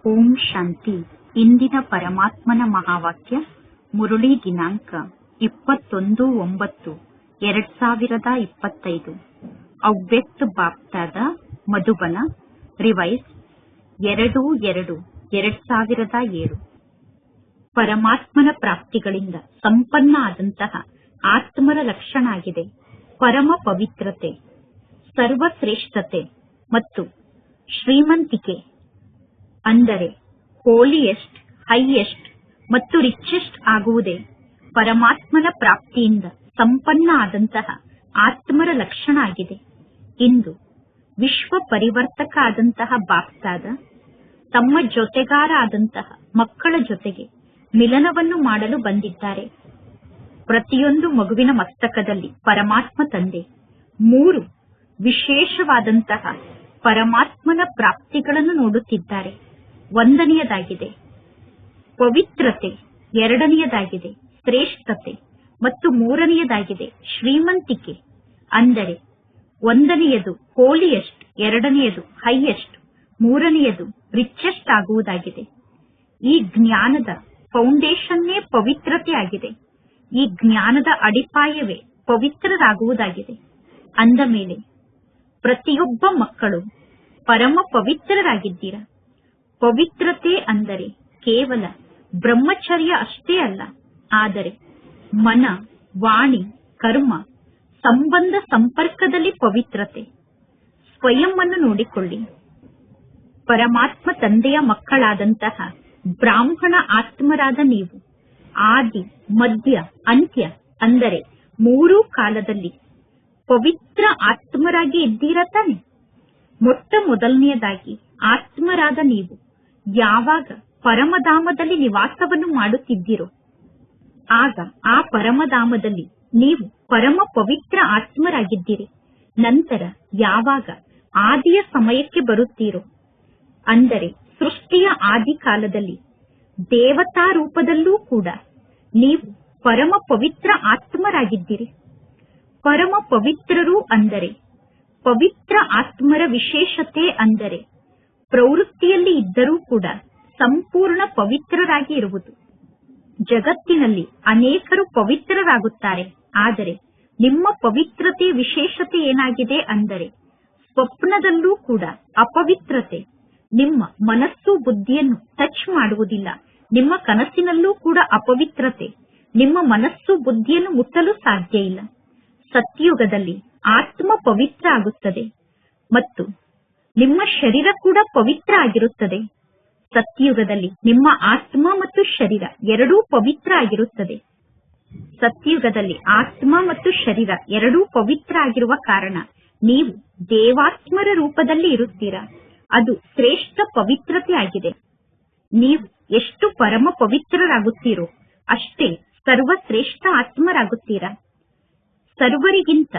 ಓಂ ಶಾಂತಿ. ಇಂದಿನ ಪರಮಾತ್ಮನ ಮಹಾವಾಕ್ಯ ಮುರುಳಿ ದಿನಾಂಕ 21/9/2025. ಅವ್ಯಕ್ತ ಬಾಪ್ತಾದ ಮಧುಬನ ರಿವೈಸ್ 2/2/2007. ಪರಮಾತ್ಮನ ಪ್ರಾಪ್ತಿಗಳಿಂದ ಸಂಪನ್ನ ಆದಂತಹ ಆತ್ಮರ ಲಕ್ಷಣ ಆಗಿದೆ ಪರಮ ಪವಿತ್ರತೆ, ಸರ್ವಶ್ರೇಷ್ಠತೆ ಮತ್ತು ಶ್ರೀಮಂತಿಕೆ. ಅಂದರೆ ಹೋಲಿಯೆಸ್ಟ್, ಹೈಯೆಸ್ಟ್ ಮತ್ತು ರಿಚೆಸ್ಟ್ ಆಗುವುದೇ ಪರಮಾತ್ಮನ ಪ್ರಾಪ್ತಿಯಿಂದ ಸಂಪನ್ನ ಆದಂತಹ ಆತ್ಮರ ಲಕ್ಷಣ ಆಗಿದೆ. ಇಂದು ವಿಶ್ವ ಪರಿವರ್ತಕ ಆದಂತಹ ಬಾಪ್ತಾದ ತಮ್ಮ ಜೊತೆಗಾರ ಆದಂತಹ ಮಕ್ಕಳ ಜೊತೆಗೆ ಮಿಲನವನ್ನು ಮಾಡಲು ಬಂದಿದ್ದಾರೆ. ಪ್ರತಿಯೊಂದು ಮಗುವಿನ ಮಸ್ತಕದಲ್ಲಿ ಪರಮಾತ್ಮ ತಂದೆ 3 ವಿಶೇಷವಾದಂತಹ ಪರಮಾತ್ಮನ ಪ್ರಾಪ್ತಿಗಳನ್ನು ನೋಡುತ್ತಿದ್ದಾರೆ. 1ನೇಯದಾಗಿದೆ ಪವಿತ್ರತೆ, 2ನೇಯದಾಗಿದೆ ಶ್ರೇಷ್ಠತೆ ಮತ್ತು 3ನೇಯದಾಗಿದೆ ಶ್ರೀಮಂತಿಕೆ. ಅಂದರೆ 1ನೇಯದು ಹೋಲಿಯೆಸ್ಟ್, 2ನೇಯದು ಹೈಯೆಸ್ಟ್, 3ನೇಯದು ರಿಚೆಸ್ಟ್ ಆಗುವುದಾಗಿದೆ. ಈ ಜ್ಞಾನದ ಫೌಂಡೇಶನ್ನೇ ಪವಿತ್ರತೆ ಆಗಿದೆ. ಈ ಜ್ಞಾನದ ಅಡಿಪಾಯವೇ ಪವಿತ್ರರಾಗುವುದಾಗಿದೆ. ಅಂದ ಮೇಲೆ ಪ್ರತಿಯೊಬ್ಬ ಮಕ್ಕಳು ಪರಮ ಪವಿತ್ರರಾಗಿದ್ದೀರಾ. ಪವಿತ್ರತೆ ಅಂದರೆ ಕೇವಲ ಬ್ರಹ್ಮಚರ್ಯ ಅಷ್ಟೇ ಅಲ್ಲ, ಆದರೆ ಮನ, ವಾಣಿ, ಕರ್ಮ, ಸಂಬಂಧ ಸಂಪರ್ಕದಲ್ಲಿ ಪವಿತ್ರತೆ. ಸ್ವಯಂ ಅನ್ನು ನೋಡಿಕೊಳ್ಳಿ. ಪರಮಾತ್ಮ ತಂದೆಯ ಮಕ್ಕಳಾದಂತಹ ಬ್ರಾಹ್ಮಣ ಆತ್ಮರಾದ ನೀವು ಆದಿ, ಮಧ್ಯ, ಅಂತ್ಯ ಅಂದರೆ 3 ಕಾಲದಲ್ಲಿ ಪವಿತ್ರ ಆತ್ಮರಾಗಿ ಇದ್ದೀರಾ ತಾನೆ. ಮೊಟ್ಟ ಮೊದಲನೆಯದಾಗಿ ಆತ್ಮರಾದ ನೀವು ಯಾವಾಗ ಪರಮಧಾಮದಲ್ಲಿ ನಿವಾಸವನ್ನು ಮಾಡುತ್ತಿದ್ದೀರೋ ಆಗ ಆ ಪರಮಧಾಮದಲ್ಲಿ ನೀವು ಪರಮ ಪವಿತ್ರ ಆತ್ಮರಾಗಿದ್ದೀರಿ. ನಂತರ ಯಾವಾಗ ಆದಿಯ ಸಮಯಕ್ಕೆ ಬರುತ್ತೀರೋ, ಅಂದರೆ ಸೃಷ್ಟಿಯ ಆದಿ ಕಾಲದಲ್ಲಿ ದೇವತಾ ರೂಪದಲ್ಲೂ ಕೂಡ ನೀವು ಪರಮ ಪವಿತ್ರ ಆತ್ಮರಾಗಿದ್ದೀರಿ. ಪರಮ ಪವಿತ್ರರು ಅಂದರೆ ಪವಿತ್ರ ಆತ್ಮರ ವಿಶೇಷತೆ ಅಂದರೆ ಪ್ರವೃತ್ತಿಯಲ್ಲಿ ಇದ್ದರೂ ಕೂಡ ಸಂಪೂರ್ಣ ಪವಿತ್ರರಾಗಿ ಇರುವುದು. ಜಗತ್ತಿನಲ್ಲಿ ಅನೇಕರು ಪವಿತ್ರರಾಗುತ್ತಾರೆ, ಆದರೆ ನಿಮ್ಮ ಪವಿತ್ರತೆಯ ವಿಶೇಷತೆ ಏನಾಗಿದೆ ಅಂದರೆ ಸ್ವಪ್ನದಲ್ಲೂ ಕೂಡ ಅಪವಿತ್ರತೆ ನಿಮ್ಮ ಮನಸ್ಸು ಬುದ್ಧಿಯನ್ನು ಟಚ್ ಮಾಡುವುದಿಲ್ಲ. ನಿಮ್ಮ ಕನಸಿನಲ್ಲೂ ಕೂಡ ಅಪವಿತ್ರತೆ ನಿಮ್ಮ ಮನಸ್ಸು ಬುದ್ಧಿಯನ್ನು ಮುಟ್ಟಲು ಸಾಧ್ಯ ಇಲ್ಲ. ಸತ್ಯಯುಗದಲ್ಲಿ ಆತ್ಮ ಪವಿತ್ರ ಆಗುತ್ತದೆ ಮತ್ತು ನಿಮ್ಮ ಶರೀರ ಕೂಡ ಪವಿತ್ರ ಆಗಿರುತ್ತದೆ. ಸತ್ಯಯುಗದಲ್ಲಿ ನಿಮ್ಮ ಆತ್ಮ ಮತ್ತು ಶರೀರ ಎರಡೂ ಪವಿತ್ರ ಆಗಿರುತ್ತದೆ. ಸತ್ಯಯುಗದಲ್ಲಿ ಆತ್ಮ ಮತ್ತು ಶರೀರ ಎರಡೂ ಪವಿತ್ರ ಆಗಿರುವ ಕಾರಣ ನೀವು ದೇವಾತ್ಮರ ರೂಪದಲ್ಲಿ ಇರುತ್ತೀರಾ. ಅದು ಶ್ರೇಷ್ಠ ಪವಿತ್ರತೆ ಆಗಿದೆ. ನೀವು ಎಷ್ಟು ಪರಮ ಪವಿತ್ರರಾಗುತ್ತೀರೋ ಅಷ್ಟೇ ಸರ್ವಶ್ರೇಷ್ಠ ಆತ್ಮರಾಗುತ್ತೀರಾ. ಸರ್ವರಿಗಿಂತ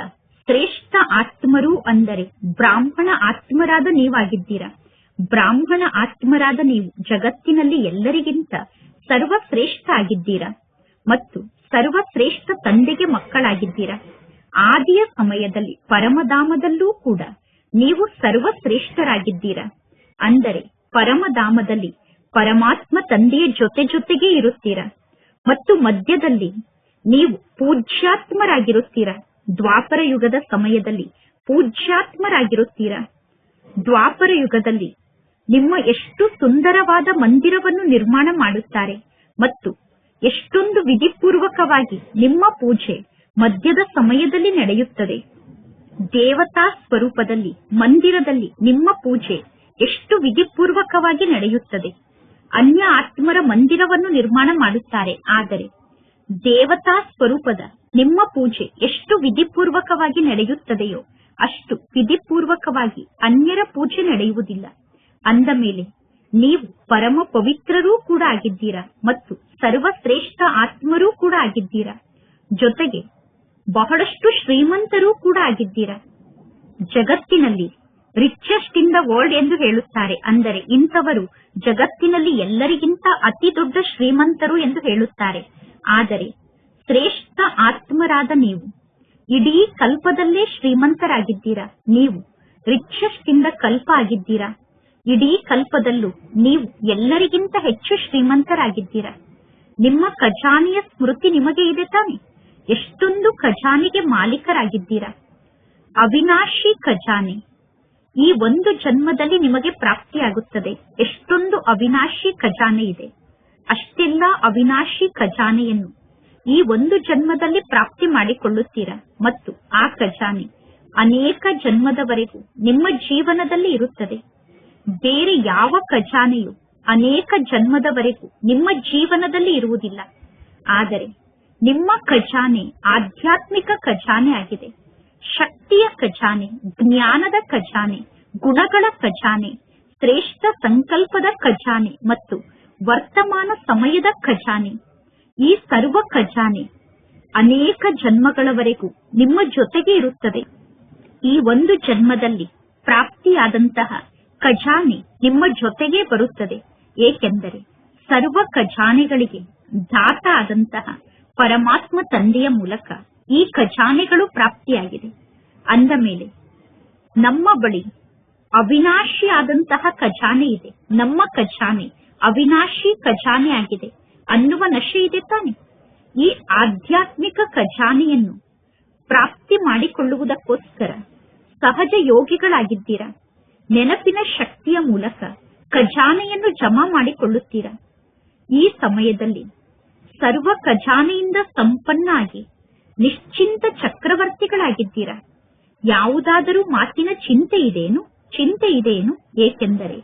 ಶ್ರೇಷ್ಠ ಆತ್ಮರು ಅಂದರೆ ಬ್ರಾಹ್ಮಣ ಆತ್ಮರಾದ ನೀವಾಗಿದ್ದೀರಾ. ಬ್ರಾಹ್ಮಣ ಆತ್ಮರಾದ ನೀವು ಜಗತ್ತಿನಲ್ಲಿ ಎಲ್ಲರಿಗಿಂತ ಸರ್ವಶ್ರೇಷ್ಠ ಆಗಿದ್ದೀರಾ ಮತ್ತು ಸರ್ವಶ್ರೇಷ್ಠ ತಂದೆಗೆ ಮಕ್ಕಳಾಗಿದ್ದೀರಾ. ಆದಿಯ ಸಮಯದಲ್ಲಿ ಪರಮಧಾಮದಲ್ಲೂ ಕೂಡ ನೀವು ಸರ್ವಶ್ರೇಷ್ಠರಾಗಿದ್ದೀರಾ. ಅಂದರೆ ಪರಮಧಾಮದಲ್ಲಿ ಪರಮಾತ್ಮ ತಂದೆಯ ಜೊತೆಗೆ ಇರುತ್ತೀರಾ ಮತ್ತು ಮಧ್ಯದಲ್ಲಿ ನೀವು ಪೂಜ್ಯಾತ್ಮರಾಗಿರುತ್ತೀರಾ. ದ್ವಾಪರ ಯುಗದ ಸಮಯದಲ್ಲಿ ಪೂಜ್ಯಾತ್ಮರಾಗಿರುತ್ತೀರಾ. ದ್ವಾಪರ ಯುಗದಲ್ಲಿ ನಿಮ್ಮ ಎಷ್ಟು ಸುಂದರವಾದ ಮಂದಿರವನ್ನು ನಿರ್ಮಾಣ ಮಾಡುತ್ತಾರೆ ಮತ್ತು ಎಷ್ಟೊಂದು ವಿಧಿಪೂರ್ವಕವಾಗಿ ನಿಮ್ಮ ಪೂಜೆ ಮಧ್ಯದ ಸಮಯದಲ್ಲಿ ನಡೆಯುತ್ತದೆ. ದೇವತಾ ಸ್ವರೂಪದಲ್ಲಿ ಮಂದಿರದಲ್ಲಿ ನಿಮ್ಮ ಪೂಜೆ ಎಷ್ಟು ವಿಧಿಪೂರ್ವಕವಾಗಿ ನಡೆಯುತ್ತದೆ. ಅನ್ಯ ಆತ್ಮರ ಮಂದಿರವನ್ನು ನಿರ್ಮಾಣ ಮಾಡುತ್ತಾರೆ, ಆದರೆ ದೇವತಾ ಸ್ವರೂಪದ ನಿಮ್ಮ ಪೂಜೆ ಎಷ್ಟು ವಿಧಿಪೂರ್ವಕವಾಗಿ ನಡೆಯುತ್ತದೆಯೋ ಅಷ್ಟು ವಿಧಿಪೂರ್ವಕವಾಗಿ ಅನ್ಯರ ಪೂಜೆ ನಡೆಯುವುದಿಲ್ಲ. ಅಂದ ಮೇಲೆ ನೀವು ಪರಮ ಪವಿತ್ರರೂ ಕೂಡ ಆಗಿದ್ದೀರಾ ಮತ್ತು ಸರ್ವಶ್ರೇಷ್ಠ ಆತ್ಮರೂ ಕೂಡ ಆಗಿದ್ದೀರಾ. ಜೊತೆಗೆ ಬಹಳಷ್ಟು ಶ್ರೀಮಂತರೂ ಕೂಡ ಆಗಿದ್ದೀರಾ. ಜಗತ್ತಿನಲ್ಲಿ ರಿಚೆಸ್ಟ್ ಇನ್ ದ ವರ್ಲ್ಡ್ ಎಂದು ಹೇಳುತ್ತಾರೆ. ಅಂದರೆ ಇಂಥವರು ಜಗತ್ತಿನಲ್ಲಿ ಎಲ್ಲರಿಗಿಂತ ಅತಿ ದೊಡ್ಡ ಶ್ರೀಮಂತರು ಎಂದು ಹೇಳುತ್ತಾರೆ. ಆದರೆ ಶ್ರೇಷ್ಠ ಆತ್ಮರಾದ ನೀವು ಇಡೀ ಕಲ್ಪದಲ್ಲೇ ಶ್ರೀಮಂತರಾಗಿದ್ದೀರಾ. ನೀವು ರಿಚೆಸ್ಟ್ ಇನ್ ದ ಕಲ್ಪ ಆಗಿದ್ದೀರಾ. ಇಡೀ ಕಲ್ಪದಲ್ಲೂ ನೀವು ಎಲ್ಲರಿಗಿಂತ ಹೆಚ್ಚು ಶ್ರೀಮಂತರಾಗಿದ್ದೀರಾ. ನಿಮ್ಮ ಖಜಾನೆಯ ಸ್ಮೃತಿ ನಿಮಗೆ ಇದೆ ತಾನೆ? ಎಷ್ಟೊಂದು ಖಜಾನೆಗೆ ಮಾಲೀಕರಾಗಿದ್ದೀರಾ. ಅವಿನಾಶಿ ಖಜಾನೆ ಈ ಒಂದು ಜನ್ಮದಲ್ಲಿ ನಿಮಗೆ ಪ್ರಾಪ್ತಿಯಾಗುತ್ತದೆ. ಎಷ್ಟೊಂದು ಅವಿನಾಶಿ ಖಜಾನೆ ಇದೆ. ಅಷ್ಟೆಲ್ಲ ಅವಿನಾಶಿ ಖಜಾನೆಯನ್ನು ಈ ಒಂದು ಜನ್ಮದಲ್ಲಿ ಪ್ರಾಪ್ತಿ ಮಾಡಿಕೊಳ್ಳುತ್ತೀರಾ ಮತ್ತು ಆ ಖಜಾನೆ ಅನೇಕ ಜನ್ಮದವರೆಗೂ ನಿಮ್ಮ ಜೀವನದಲ್ಲಿ ಇರುತ್ತದೆ. ಬೇರೆ ಯಾವ ಖಜಾನೆಯು ಅನೇಕ ಜನ್ಮದವರೆಗೂ ನಿಮ್ಮ ಜೀವನದಲ್ಲಿ ಇರುವುದಿಲ್ಲ. ಆದರೆ ನಿಮ್ಮ ಖಜಾನೆ ಆಧ್ಯಾತ್ಮಿಕ ಖಜಾನೆ ಆಗಿದೆ. ಶಕ್ತಿಯ ಖಜಾನೆ, ಜ್ಞಾನದ ಖಜಾನೆ, ಗುಣಗಳ ಖಜಾನೆ, ಶ್ರೇಷ್ಠ ಸಂಕಲ್ಪದ ಖಜಾನೆ ಮತ್ತು ವರ್ತಮಾನ ಸಮಯದ ಖಜಾನೆ. ಈ ಸರ್ವ ಖಜಾನೆ ಅನೇಕ ಜನ್ಮಗಳವರೆಗೂ ನಿಮ್ಮ ಜೊತೆಗೆ ಇರುತ್ತದೆ. ಈ ಒಂದು ಜನ್ಮದಲ್ಲಿ ಪ್ರಾಪ್ತಿಯಾದಂತಹ ಖಜಾನೆ ನಿಮ್ಮ ಜೊತೆಗೆ ಬರುತ್ತದೆ. ಏಕೆಂದರೆ ಸರ್ವ ಖಜಾನೆಗಳಿಗೆ ದಾತ ಆದಂತಹ ಪರಮಾತ್ಮ ತಂದೆಯ ಮೂಲಕ ಈ ಖಜಾನೆಗಳು ಪ್ರಾಪ್ತಿಯಾಗಿದೆ. ಅಂದ ಮೇಲೆ ನಮ್ಮ ಬಳಿ ಅವಿನಾಶಿ ಆದಂತಹ ಖಜಾನೆ ಇದೆ. ನಮ್ಮ ಖಜಾನೆ ಅವಿನಾಶಿ ಖಜಾನೆ ಆಗಿದೆ ಅನ್ನುವ ನಶೆ ಇದೆ ತಾನೆ? ಈ ಆಧ್ಯಾತ್ಮಿಕ ಖಜಾನೆಯನ್ನು ಪ್ರಾಪ್ತಿ ಮಾಡಿಕೊಳ್ಳುವುದಕ್ಕೋಸ್ಕರ ಸಹಜ ಯೋಗಿಗಳಾಗಿದ್ದೀರಾ. ನೆನಪಿನ ಶಕ್ತಿಯ ಮೂಲಕ ಖಜಾನೆಯನ್ನು ಜಮಾ ಮಾಡಿಕೊಳ್ಳುತ್ತೀರಾ. ಈ ಸಮಯದಲ್ಲಿ ಸರ್ವ ಖಜಾನೆಯಿಂದ ಸಂಪನ್ನ ಆಗಿ ನಿಶ್ಚಿಂತ ಚಕ್ರವರ್ತಿಗಳಾಗಿದ್ದೀರಾ. ಯಾವುದಾದರೂ ಮಾತಿನ ಚಿಂತೆ ಇದೆಯೇನು? ಏಕೆಂದರೆ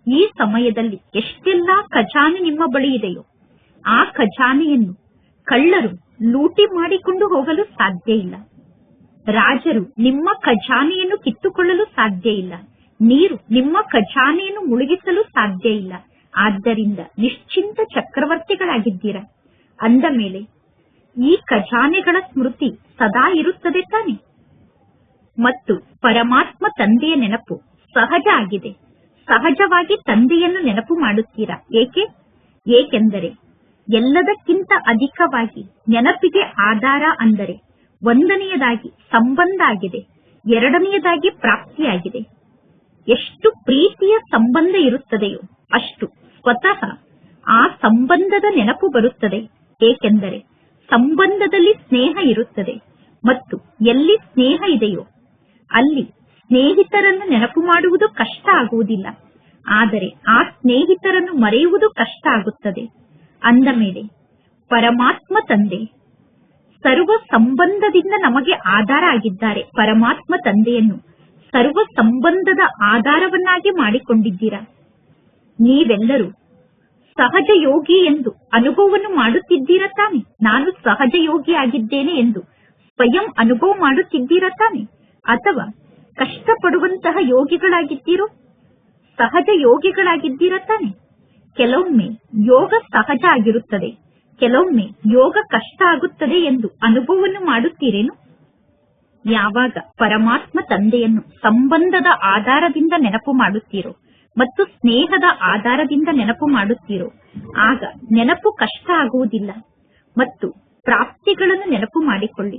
ಈ ಸಮಯದಲ್ಲಿ ಎಷ್ಟೆಲ್ಲ ಖಜಾನೆ ನಿಮ್ಮ ಬಳಿ ಇದೆಯೋ ಆ ಖಜಾನೆಯನ್ನು ಕಳ್ಳರು ಲೂಟಿ ಮಾಡಿಕೊಂಡು ಹೋಗಲು ಸಾಧ್ಯ ಇಲ್ಲ. ರಾಜರು ನಿಮ್ಮ ಖಜಾನೆಯನ್ನು ಕಿತ್ತುಕೊಳ್ಳಲು ಸಾಧ್ಯ ಇಲ್ಲ. ನೀರು ನಿಮ್ಮ ಖಜಾನೆಯನ್ನು ಮುಳುಗಿಸಲು ಸಾಧ್ಯ ಇಲ್ಲ. ಆದ್ದರಿಂದ ನಿಶ್ಚಿಂತ ಚಕ್ರವರ್ತಿಗಳಾಗಿದ್ದೀರಾ. ಅಂದ ಮೇಲೆ ಈ ಖಜಾನೆಗಳ ಸ್ಮೃತಿ ಸದಾ ಇರುತ್ತದೆ ತಾನೆ? ಮತ್ತು ಪರಮಾತ್ಮ ತಂದೆಯ ನೆನಪು ಸಹಜ ಆಗಿದೆ. ಸಹಜವಾಗಿ ತಂದೆಯನ್ನು ನೆನಪು ಮಾಡುತ್ತೀರಾ. ಏಕೆಂದರೆ ಎಲ್ಲದಕ್ಕಿಂತ ಅಧಿಕವಾಗಿ ನೆನಪಿಗೆ ಆಧಾರ ಅಂದರೆ ಒಂದನೆಯದಾಗಿ ಸಂಬಂಧ ಆಗಿದೆ, ಎರಡನೆಯದಾಗಿ ಪ್ರಾಪ್ತಿಯಾಗಿದೆ. ಎಷ್ಟು ಪ್ರೀತಿಯ ಸಂಬಂಧ ಇರುತ್ತದೆಯೋ ಅಷ್ಟು ಸ್ವತಃ ಆ ಸಂಬಂಧದ ನೆನಪು ಬರುತ್ತದೆ. ಏಕೆಂದರೆ ಸಂಬಂಧದಲ್ಲಿ ಸ್ನೇಹ ಇರುತ್ತದೆ ಮತ್ತು ಎಲ್ಲಿ ಸ್ನೇಹ ಇದೆಯೋ ಅಲ್ಲಿ ಸ್ನೇಹಿತರನ್ನು ನೆನಪು ಮಾಡುವುದು ಕಷ್ಟ ಆಗುವುದಿಲ್ಲ. ಆದರೆ ಆ ಸ್ನೇಹಿತರನ್ನು ಮರೆಯುವುದು ಕಷ್ಟ ಆಗುತ್ತದೆ. ಅಂದ ಮೇಲೆ ಪರಮಾತ್ಮ ತಂದೆ ಸರ್ವ ಸಂಬಂಧದಿಂದ ನಮಗೆ ಆಧಾರ ಆಗಿದ್ದಾರೆ. ಪರಮಾತ್ಮ ತಂದೆಯನ್ನು ಸರ್ವ ಸಂಬಂಧದ ಆಧಾರವನ್ನಾಗಿ ಮಾಡಿಕೊಂಡಿದ್ದೀರಾ. ನೀವೆಲ್ಲರೂ ಸಹಜ ಯೋಗಿ ಎಂದು ಅನುಭವವನ್ನು ಮಾಡುತ್ತಿದ್ದೀರಾ ತಾನೆ? ನಾನು ಸಹಜ ಯೋಗಿ ಆಗಿದ್ದೇನೆ ಎಂದು ಸ್ವಯಂ ಅನುಭವ ಮಾಡುತ್ತಿದ್ದೀರಾ ತಾನೆ? ಅಥವಾ ಕಷ್ಟಪಡುವಂತಹ ಯೋಗಿಗಳಾಗಿದ್ದೀರೋ? ಸಹಜ ಯೋಗಿಗಳಾಗಿದ್ದೀರಾ ತಾನೆ? ಕೆಲವೊಮ್ಮೆ ಯೋಗ ಸಹಜ ಆಗಿರುತ್ತದೆ, ಕೆಲವೊಮ್ಮೆ ಯೋಗ ಕಷ್ಟ ಆಗುತ್ತದೆ ಎಂದು ಅನುಭವವನ್ನು ಮಾಡುತ್ತೀರೇನು? ಯಾವಾಗ ಪರಮಾತ್ಮ ತಂದೆಯನ್ನು ಸಂಬಂಧದ ಆಧಾರದಿಂದ ನೆನಪು ಮಾಡುತ್ತೀರೋ ಮತ್ತು ಸ್ನೇಹದ ಆಧಾರದಿಂದ ನೆನಪು ಮಾಡುತ್ತೀರೋ ಆಗ ನೆನಪು ಕಷ್ಟ ಆಗುವುದಿಲ್ಲ. ಮತ್ತು ಪ್ರಾಪ್ತಿಗಳನ್ನು ನೆನಪು ಮಾಡಿಕೊಳ್ಳಿ.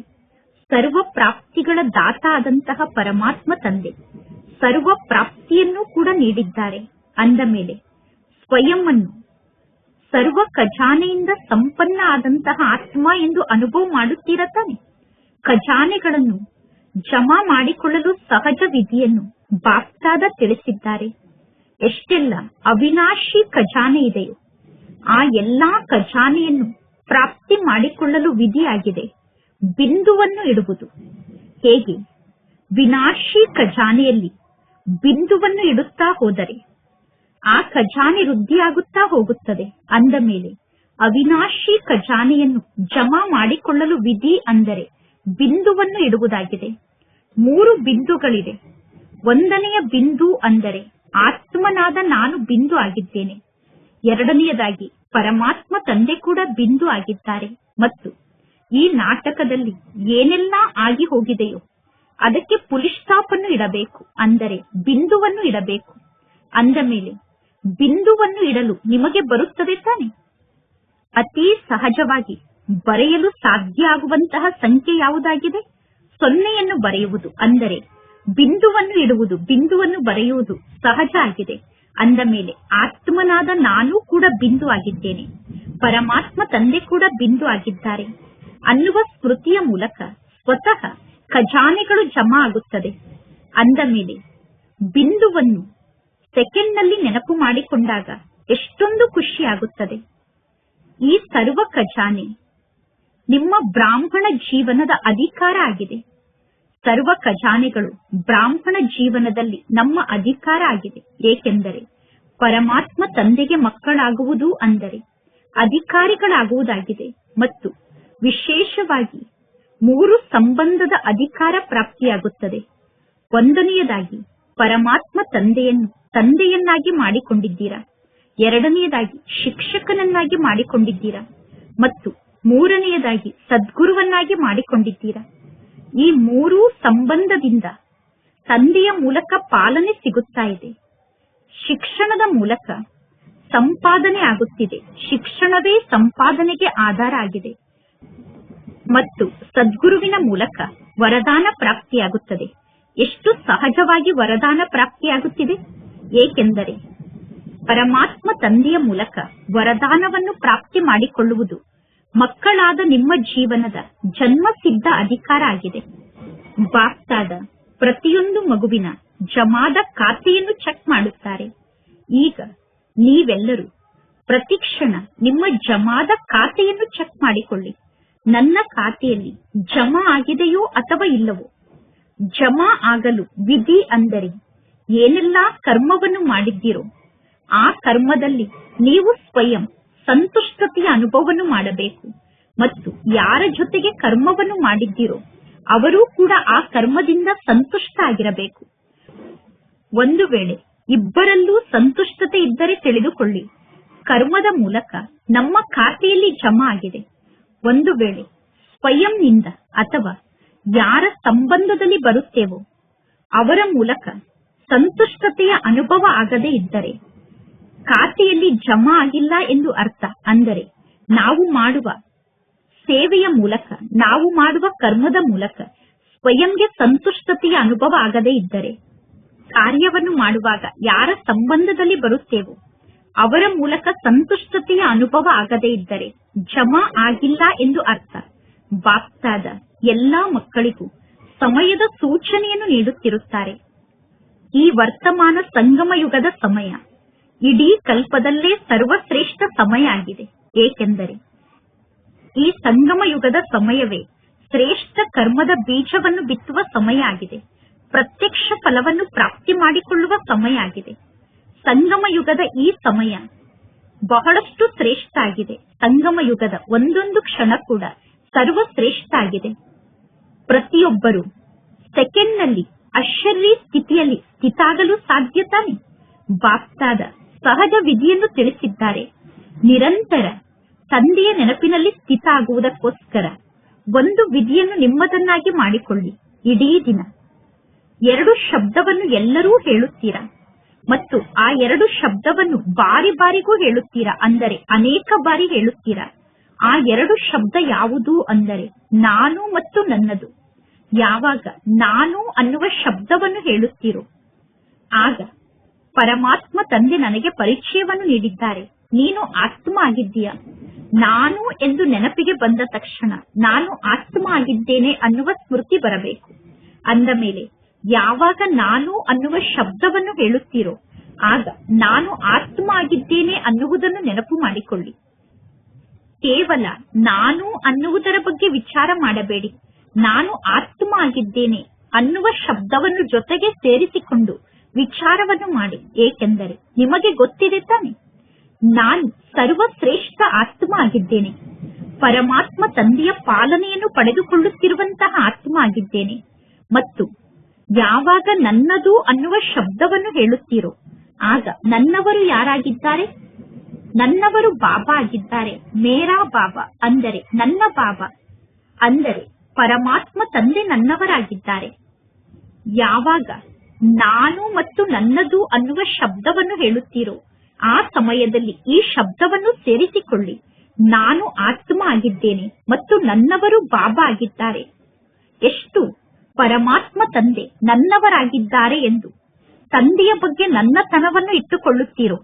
ಸರ್ವ ಪ್ರಾಪ್ತಿಗಳ ದಾತ ಆದಂತಹ ಪರಮಾತ್ಮ ತಂದೆ ಸರ್ವ ಪ್ರಾಪ್ತಿಯನ್ನೂ ಕೂಡ ನೀಡಿದ್ದಾರೆ. ಅಂದ ಮೇಲೆ ಸ್ವಯಂ ಅನ್ನು ಸರ್ವ ಖಜಾನೆಯಿಂದ ಸಂಪನ್ನ ಆದಂತಹ ಆತ್ಮ ಎಂದು ಅನುಭವ ಮಾಡುತ್ತೀರಾ ತಾನೆ? ಖಜಾನೆಗಳನ್ನು ಜಮಾ ಮಾಡಿಕೊಳ್ಳಲು ಸಹಜ ವಿಧಿಯನ್ನು ಬಾಪ್ದಾದ ತಿಳಿಸಿದ್ದಾರೆ. ಎಷ್ಟೆಲ್ಲ ಅವಿನಾಶಿ ಖಜಾನೆ ಇದೆಯೋ ಆ ಎಲ್ಲಾ ಖಜಾನೆಯನ್ನು ಪ್ರಾಪ್ತಿ ಮಾಡಿಕೊಳ್ಳಲು ವಿಧಿಯಾಗಿದೆ ಬಿಂದುವನ್ನು ಇಡುವುದು. ಹೇಗೆ ವಿನಾಶಿ ಖಜಾನೆಯಲ್ಲಿ ಬಿಂದುವನ್ನು ಇಡುತ್ತಾ ಹೋದರೆ ಆ ಖಜಾನೆ ವೃದ್ಧಿಯಾಗುತ್ತಾ ಹೋಗುತ್ತದೆ. ಅಂದ ಮೇಲೆ ಅವಿನಾಶಿ ಖಜಾನೆಯನ್ನು ಜಮಾ ಮಾಡಿಕೊಳ್ಳಲು ವಿಧಿ ಅಂದರೆ ಬಿಂದುವನ್ನು ಇಡುವುದಾಗಿದೆ. 3 ಬಿಂದುಗಳಿದೆ. ಒಂದನೆಯ ಬಿಂದು ಅಂದರೆ ಆತ್ಮನಾದ ನಾನು ಬಿಂದು ಆಗಿದ್ದೇನೆ. ಎರಡನೆಯದಾಗಿ ಪರಮಾತ್ಮ ತಂದೆ ಕೂಡ ಬಿಂದು ಆಗಿದ್ದಾರೆ. ಮತ್ತು ಈ ನಾಟಕದಲ್ಲಿ ಏನೆಲ್ಲ ಆಗಿ ಹೋಗಿದೆಯೋ ಅದಕ್ಕೆ ಫುಲ್ ಸ್ಟಾಪ್ ಅನ್ನು ಇಡಬೇಕು, ಅಂದರೆ ಬಿಂದುವನ್ನು ಇಡಬೇಕು. ಅಂದ ಮೇಲೆ ಬಿಂದುವನ್ನು ಇಡಲು ನಿಮಗೆ ಬರುತ್ತದೆ ತಾನೆ? ಅತಿ ಸಹಜವಾಗಿ ಬರೆಯಲು ಸಾಧ್ಯ ಆಗುವಂತಹ ಸಂಖ್ಯೆ ಯಾವುದಾಗಿದೆ? 0ಯನ್ನು ಬರೆಯುವುದು. ಅಂದರೆ ಬಿಂದುವನ್ನು ಇಡುವುದು, ಬಿಂದುವನ್ನು ಬರೆಯುವುದು ಸಹಜ ಆಗಿದೆ. ಅಂದ ಮೇಲೆ ಆತ್ಮನಾದ ನಾನು ಕೂಡ ಬಿಂದು ಆಗಿದ್ದೇನೆ, ಪರಮಾತ್ಮ ತಂದೆ ಕೂಡ ಬಿಂದು ಆಗಿದ್ದಾರೆ ಅನ್ನುವ ಸ್ಮೃತಿಯ ಮೂಲಕ ಸ್ವತಃ ಖಜಾನೆಗಳು ಜಮಾ ಆಗುತ್ತದೆ. ಅಂದ ಮೇಲೆ ಬಿಂದುವನ್ನು ಸೆಕೆಂಡ್ನಲ್ಲಿ ನೆನಪು ಮಾಡಿಕೊಂಡಾಗ ಎಷ್ಟೊಂದು ಖುಷಿಯಾಗುತ್ತದೆ. ಈ ಸರ್ವ ಖಜಾನೆ ನಿಮ್ಮ ಬ್ರಾಹ್ಮಣ ಜೀವನದ ಅಧಿಕಾರ ಆಗಿದೆ. ಸರ್ವ ಖಜಾನೆಗಳು ಬ್ರಾಹ್ಮಣ ಜೀವನದಲ್ಲಿ ನಮ್ಮ ಅಧಿಕಾರ ಆಗಿದೆ. ಏಕೆಂದರೆ ಪರಮಾತ್ಮ ತಂದೆಗೆ ಮಕ್ಕಳಾಗುವುದು ಅಂದರೆ ಅಧಿಕಾರಿಗಳಾಗುವುದಾಗಿದೆ. ಮತ್ತು ವಿಶೇಷವಾಗಿ 3 ಸಂಬಂಧದ ಅಧಿಕಾರ ಪ್ರಾಪ್ತಿಯಾಗುತ್ತದೆ. ಒಂದನೆಯದಾಗಿ ಪರಮಾತ್ಮ ತಂದೆಯನ್ನಾಗಿ ಮಾಡಿಕೊಂಡಿದ್ದೀರಾ, ಎರಡನೆಯದಾಗಿ ಶಿಕ್ಷಕನನ್ನಾಗಿ ಮಾಡಿಕೊಂಡಿದ್ದೀರಾ ಮತ್ತು ಮೂರನೆಯದಾಗಿ ಸದ್ಗುರುವನ್ನಾಗಿ ಮಾಡಿಕೊಂಡಿದ್ದೀರಾ. ಈ 3 ಸಂಬಂಧದಿಂದ ತಂದೆಯ ಮೂಲಕ ಪಾಲನೆ ಸಿಗುತ್ತಾ ಇದೆ. ಶಿಕ್ಷಣದ ಮೂಲಕ ಸಂಪಾದನೆ ಆಗುತ್ತಿದೆ. ಶಿಕ್ಷಣವೇ ಸಂಪಾದನೆಗೆ ಆಧಾರ ಆಗಿದೆ. ಮತ್ತು ಸದ್ಗುರುವಿನ ಮೂಲಕ ವರದಾನ ಪ್ರಾಪ್ತಿಯಾಗುತ್ತದೆ. ಎಷ್ಟು ಸಹಜವಾಗಿ ವರದಾನ ಪ್ರಾಪ್ತಿಯಾಗುತ್ತಿದೆ, ಏಕೆಂದರೆ ಪರಮಾತ್ಮ ತಂದೆಯ ಮೂಲಕ ವರದಾನವನ್ನು ಪ್ರಾಪ್ತಿ ಮಾಡಿಕೊಳ್ಳುವುದು ಮಕ್ಕಳಾದ ನಿಮ್ಮ ಜೀವನದ ಜನ್ಮಸಿದ್ಧ ಅಧಿಕಾರ ಆಗಿದೆ. ಬಾಪ್ತಾದ ಪ್ರತಿಯೊಂದು ಮಗುವಿನ ಜಮಾದ ಖಾತೆಯನ್ನು ಚೆಕ್ ಮಾಡುತ್ತಾರೆ. ಈಗ ನೀವೆಲ್ಲರೂ ಪ್ರತಿಕ್ಷಣ ನಿಮ್ಮ ಜಮಾದ ಖಾತೆಯನ್ನು ಚೆಕ್ ಮಾಡಿಕೊಳ್ಳಿ. ನನ್ನ ಖಾತೆಯಲ್ಲಿ ಜಮಾ ಆಗಿದೆಯೋ ಅಥವಾ ಇಲ್ಲವೋ. ಜಮಾ ಆಗಲು ವಿಧಿ ಅಂದರೆ ಏನೆಲ್ಲಾ ಕರ್ಮವನ್ನು ಮಾಡಿದ್ದೀರೋ ಆ ಕರ್ಮದಲ್ಲಿ ನೀವು ಸ್ವಯಂ ಸಂತುಷ್ಟತೆಯ ಅನುಭವವನ್ನು ಮಾಡಬೇಕು. ಮತ್ತು ಯಾರ ಜೊತೆಗೆ ಕರ್ಮವನ್ನು ಮಾಡಿದ್ದೀರೋ ಅವರೂ ಕೂಡ ಆ ಕರ್ಮದಿಂದ ಸಂತುಷ್ಟ ಆಗಿರಬೇಕು. ಒಂದು ವೇಳೆ ಇಬ್ಬರಲ್ಲೂ ಸಂತುಷ್ಟತೆ ಇದ್ದರೆ ತಿಳಿದುಕೊಳ್ಳಿ, ಕರ್ಮದ ಮೂಲಕ ನಮ್ಮ ಖಾತೆಯಲ್ಲಿ ಜಮಾ ಆಗಿದೆ. ಒಂದು ವೇಳೆ ಸ್ವಯಂನಿಂದ ಅಥವಾ ಯಾರ ಸಂಬಂಧದಲ್ಲಿ ಬರುತ್ತೇವೋ ಅವರ ಮೂಲಕ ಸಂತುಷ್ಟತೆಯ ಅನುಭವ ಆಗದೇ ಇದ್ದರೆ ಖಾತೆಯಲ್ಲಿ ಜಮಾ ಆಗಿಲ್ಲ ಎಂದು ಅರ್ಥ. ಅಂದರೆ ನಾವು ಮಾಡುವ ಸೇವೆಯ ಮೂಲಕ, ನಾವು ಮಾಡುವ ಕರ್ಮದ ಮೂಲಕ ಸ್ವಯಂಗೆ ಸಂತುಷ್ಟತೆಯ ಅನುಭವ ಆಗದೇ ಇದ್ದರೆ, ಕಾರ್ಯವನ್ನು ಮಾಡುವಾಗ ಯಾರ ಸಂಬಂಧದಲ್ಲಿ ಬರುತ್ತೇವೋ ಅವರ ಮೂಲಕ ಸಂತುಷ್ಟತೆಯ ಅನುಭವ ಆಗದೇ ಇದ್ದರೆ ಜಮಾ ಆಗಿಲ್ಲ ಎಂದು ಅರ್ಥ. ಬಾಪ್ತಾದ ಎಲ್ಲಾ ಮಕ್ಕಳಿಗೂ ಸಮಯದ ಸೂಚನೆಯನ್ನು ನೀಡುತ್ತಿರುತ್ತಾರೆ. ಈ ವರ್ತಮಾನ ಸಂಗಮ ಯುಗದ ಸಮಯ ಇಡೀ ಕಲ್ಪದಲ್ಲೇ ಸರ್ವಶ್ರೇಷ್ಠ ಸಮಯ ಆಗಿದೆ. ಏಕೆಂದರೆ ಈ ಸಂಗಮ ಯುಗದ ಸಮಯವೇ ಶ್ರೇಷ್ಠ ಕರ್ಮದ ಬೀಜವನ್ನು ಬಿತ್ತುವ ಸಮಯ ಆಗಿದೆ. ಪ್ರತ್ಯಕ್ಷ ಫಲವನ್ನು ಪ್ರಾಪ್ತಿ ಮಾಡಿಕೊಳ್ಳುವ ಸಮಯ ಆಗಿದೆ. ಸಂಗಮ ಯುಗದ ಈ ಸಮಯ ಬಹಳಷ್ಟು ಶ್ರೇಷ್ಠ ಆಗಿದೆ. ಸಂಗಮ ಯುಗದ ಒಂದೊಂದು ಕ್ಷಣ ಕೂಡ ಸರ್ವಶ್ರೇಷ್ಠ ಆಗಿದೆ. ಪ್ರತಿಯೊಬ್ಬರು ಸೆಕೆಂಡ್ನಲ್ಲಿ ಅಶರೀರಿ ಸ್ಥಿತಿಯಲ್ಲಿ ಸ್ಥಿತಾಗಲು ಸಾಧ್ಯ ತಾನೆ? ಬಾಪ್ತಾದ ಸಹಜ ವಿಧಿಯನ್ನು ತಿಳಿಸಿದ್ದಾರೆ. ನಿರಂತರ ತಂದೆಯ ನೆನಪಿನಲ್ಲಿ ಸ್ಥಿತ ಆಗುವುದಕ್ಕೋಸ್ಕರ ಒಂದು ವಿಧಿಯನ್ನು ನಿಮ್ಮದನ್ನಾಗಿ ಮಾಡಿಕೊಳ್ಳಿ. ಇಡೀ ದಿನ 2 ಶಬ್ದವನ್ನು ಎಲ್ಲರೂ ಹೇಳುತ್ತೀರಾ ಮತ್ತು ಆ 2 ಶಬ್ದವನ್ನು ಬಾರಿ ಬಾರಿಗೂ ಹೇಳುತ್ತೀರಾ. ಅಂದರೆ ಅನೇಕ ಬಾರಿ ಹೇಳುತ್ತೀರಾ. ಆ 2 ಶಬ್ದ ಯಾವುದು ಅಂದರೆ ನಾನು ಮತ್ತು ನನ್ನದು. ಯಾವಾಗ ನಾನು ಅನ್ನುವ ಶಬ್ದವನ್ನು ಹೇಳುತ್ತೀರೋ ಆಗ ಪರಮಾತ್ಮ ತಂದೆ ನನಗೆ ಪರಿಚಯವನ್ನು ನೀಡಿದ್ದಾರೆ. ನೀನು ಆತ್ಮ ಆಗಿದ್ದೀಯಾ. ನಾನು ಎಂದು ನೆನಪಿಗೆ ಬಂದ ತಕ್ಷಣ ನಾನು ಆತ್ಮ ಆಗಿದ್ದೇನೆ ಅನ್ನುವ ಸ್ಮೃತಿ ಬರಬೇಕು. ಅಂದ ಮೇಲೆ ಯಾವಾಗ ನಾನು ಅನ್ನುವ ಶಬ್ದವನ್ನು ಹೇಳುತ್ತೀರೋ ಆಗ ನಾನು ಆತ್ಮ ಆಗಿದ್ದೇನೆ ಅನ್ನುವುದನ್ನು ನೆನಪು ಮಾಡಿಕೊಳ್ಳಿ. ಕೇವಲ ನಾನು ಅನ್ನುವುದರ ಬಗ್ಗೆ ವಿಚಾರ ಮಾಡಬೇಡಿ. ನಾನು ಆತ್ಮ ಆಗಿದ್ದೇನೆ ಅನ್ನುವ ಶಬ್ದವನ್ನು ಜೊತೆಗೆ ಸೇರಿಸಿಕೊಂಡು ವಿಚಾರವನ್ನು ಮಾಡಿ. ಏಕೆಂದರೆ ನಿಮಗೆ ಗೊತ್ತಿದೆ ತಾನೆ, ನಾನು ಸರ್ವಶ್ರೇಷ್ಠ ಆತ್ಮ ಆಗಿದ್ದೇನೆ. ಪರಮಾತ್ಮ ತಂದೆಯ ಪಾಲನೆಯನ್ನು ಪಡೆದುಕೊಳ್ಳುತ್ತಿರುವಂತಹ ಆತ್ಮ ಆಗಿದ್ದೇನೆ. ಮತ್ತು ಯಾವಾಗ ನನ್ನದು ಅನ್ನುವ ಶಬ್ದವನ್ನು ಹೇಳುತ್ತೀರೋ ಆಗ ನನ್ನವರು ಯಾರಾಗಿದ್ದಾರೆ? ನನ್ನವರು ಬಾಬಾ ಆಗಿದ್ದಾರೆ. ಮೇರಾ ಬಾಬಾ ಅಂದರೆ ನನ್ನ ಬಾಬಾ, ಅಂದರೆ ಪರಮಾತ್ಮ ತಂದೆ ನನ್ನವರಾಗಿದ್ದಾರೆ. ಯಾವಾಗ ನಾನು ಮತ್ತು ನನ್ನದು ಅನ್ನುವ ಶಬ್ದವನ್ನು ಹೇಳುತ್ತೀರೋ ಆ ಸಮಯದಲ್ಲಿ ಈ ಶಬ್ದವನ್ನು ಸೇರಿಸಿಕೊಳ್ಳಿ. ನಾನು ಆತ್ಮ ಆಗಿದ್ದೇನೆ ಮತ್ತು ನನ್ನವರು ಬಾಬಾ ಆಗಿದ್ದಾರೆ. ಎಷ್ಟು ಪರಮಾತ್ಮ ತಂದೆ ನನ್ನವರಾಗಿದ್ದಾರೆ ಎಂದು ತಂದೆಯ ಬಗ್ಗೆ ನನ್ನತನವನ್ನು ಇಟ್ಟುಕೊಳ್ಳುತ್ತೀರೋ